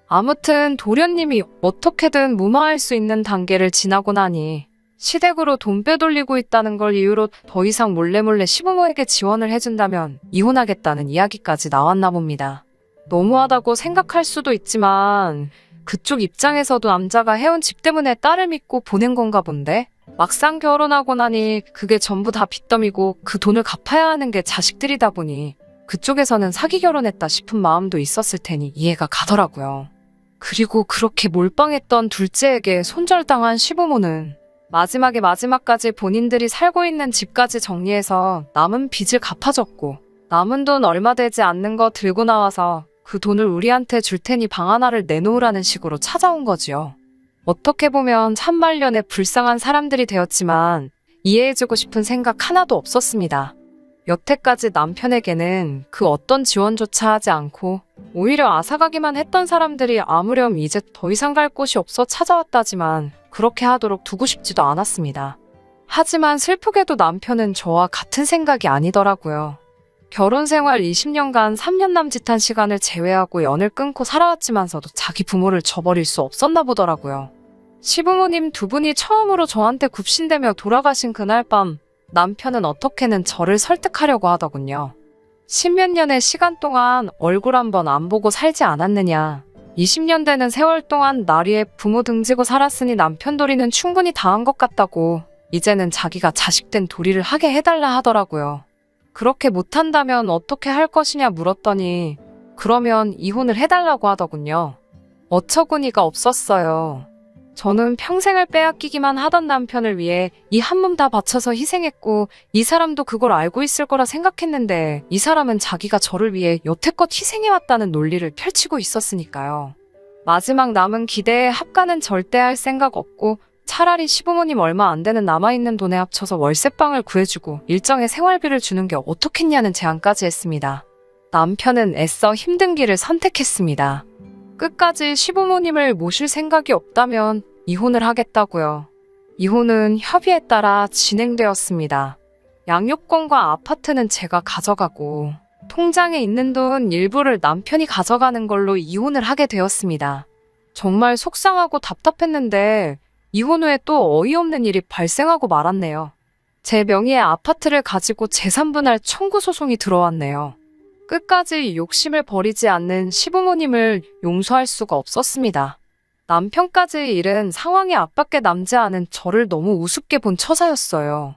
아무튼 도련님이 어떻게든 무마할 수 있는 단계를 지나고 나니 시댁으로 돈 빼돌리고 있다는 걸 이유로 더 이상 몰래몰래 시부모에게 지원을 해준다면 이혼하겠다는 이야기까지 나왔나 봅니다. 너무하다고 생각할 수도 있지만 그쪽 입장에서도 남자가 해온 집 때문에 딸을 믿고 보낸 건가 본데 막상 결혼하고 나니 그게 전부 다 빚더미고 그 돈을 갚아야 하는 게 자식들이다 보니 그쪽에서는 사기 결혼했다 싶은 마음도 있었을 테니 이해가 가더라고요. 그리고 그렇게 몰빵했던 둘째에게 손절당한 시부모는 마지막까지 본인들이 살고 있는 집까지 정리해서 남은 빚을 갚아줬고 남은 돈 얼마 되지 않는 거 들고 나와서 그 돈을 우리한테 줄 테니 방 하나를 내놓으라는 식으로 찾아온 거지요. 어떻게 보면 참말년에 불쌍한 사람들이 되었지만 이해해주고 싶은 생각 하나도 없었습니다. 여태까지 남편에게는 그 어떤 지원조차 하지 않고 오히려 앗아가기만 했던 사람들이 아무렴 이제 더 이상 갈 곳이 없어 찾아왔다지만 그렇게 하도록 두고 싶지도 않았습니다. 하지만 슬프게도 남편은 저와 같은 생각이 아니더라고요. 결혼 생활 20년간 3년 남짓한 시간을 제외하고 연을 끊고 살아왔지만서도 자기 부모를 저버릴 수 없었나 보더라고요. 시부모님 두 분이 처음으로 저한테 굽신대며 돌아가신 그날 밤 남편은 어떻게는 저를 설득하려고 하더군요. 10몇 년의 시간 동안 얼굴 한번 안 보고 살지 않았느냐. 20년 되는 세월 동안 날 위해 부모 등지고 살았으니 남편 도리는 충분히 다 한 것 같다고 이제는 자기가 자식된 도리를 하게 해달라 하더라고요. 그렇게 못한다면 어떻게 할 것이냐 물었더니 그러면 이혼을 해달라고 하더군요. 어처구니가 없었어요. 저는 평생을 빼앗기기만 하던 남편을 위해 이 한 몸 다 바쳐서 희생했고 이 사람도 그걸 알고 있을 거라 생각했는데 이 사람은 자기가 저를 위해 여태껏 희생해왔다는 논리를 펼치고 있었으니까요. 마지막 남은 기대에 합가는 절대 할 생각 없고 차라리 시부모님 얼마 안 되는 남아있는 돈에 합쳐서 월세방을 구해주고 일정의 생활비를 주는 게 어떻겠냐는 제안까지 했습니다. 남편은 애써 힘든 길을 선택했습니다. 끝까지 시부모님을 모실 생각이 없다면 이혼을 하겠다고요. 이혼은 협의에 따라 진행되었습니다. 양육권과 아파트는 제가 가져가고 통장에 있는 돈 일부를 남편이 가져가는 걸로 이혼을 하게 되었습니다. 정말 속상하고 답답했는데 이혼 후에 또 어이없는 일이 발생하고 말았네요. 제 명의의 아파트를 가지고 재산분할 청구 소송이 들어왔네요. 끝까지 욕심을 버리지 않는 시부모님을 용서할 수가 없었습니다. 남편까지 잃은 상황이 앞밖에 남지 않은 저를 너무 우습게 본 처사였어요.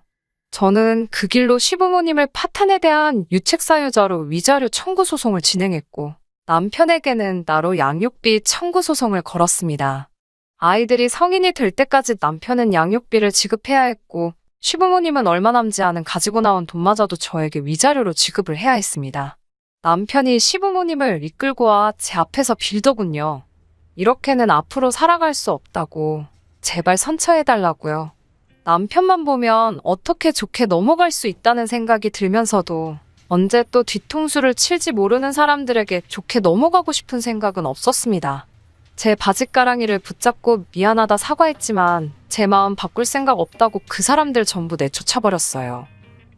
저는 그 길로 시부모님을 파탄에 대한 유책사유자로 위자료 청구 소송을 진행했고 남편에게는 나로 양육비 청구 소송을 걸었습니다. 아이들이 성인이 될 때까지 남편은 양육비를 지급해야 했고 시부모님은 얼마 남지 않은 가지고 나온 돈마저도 저에게 위자료로 지급을 해야 했습니다. 남편이 시부모님을 이끌고 와 제 앞에서 빌더군요. 이렇게는 앞으로 살아갈 수 없다고 제발 선처해달라고요. 남편만 보면 어떻게 좋게 넘어갈 수 있다는 생각이 들면서도 언제 또 뒤통수를 칠지 모르는 사람들에게 좋게 넘어가고 싶은 생각은 없었습니다. 제 바짓가랑이를 붙잡고 미안하다 사과했지만 제 마음 바꿀 생각 없다고 그 사람들 전부 내쫓아버렸어요.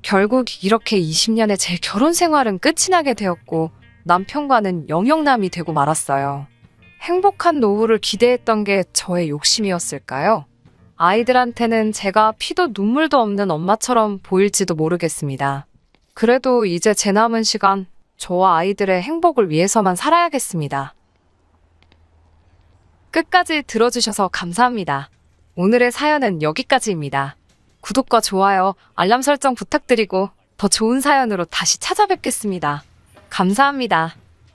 결국 이렇게 20년의 제 결혼 생활은 끝이 나게 되었고 남편과는 영영남이 되고 말았어요. 행복한 노후를 기대했던 게 저의 욕심이었을까요? 아이들한테는 제가 피도 눈물도 없는 엄마처럼 보일지도 모르겠습니다. 그래도 이제 제 남은 시간 저와 아이들의 행복을 위해서만 살아야겠습니다. 끝까지 들어주셔서 감사합니다. 오늘의 사연은 여기까지입니다. 구독과 좋아요, 알람 설정 부탁드리고 더 좋은 사연으로 다시 찾아뵙겠습니다. 감사합니다.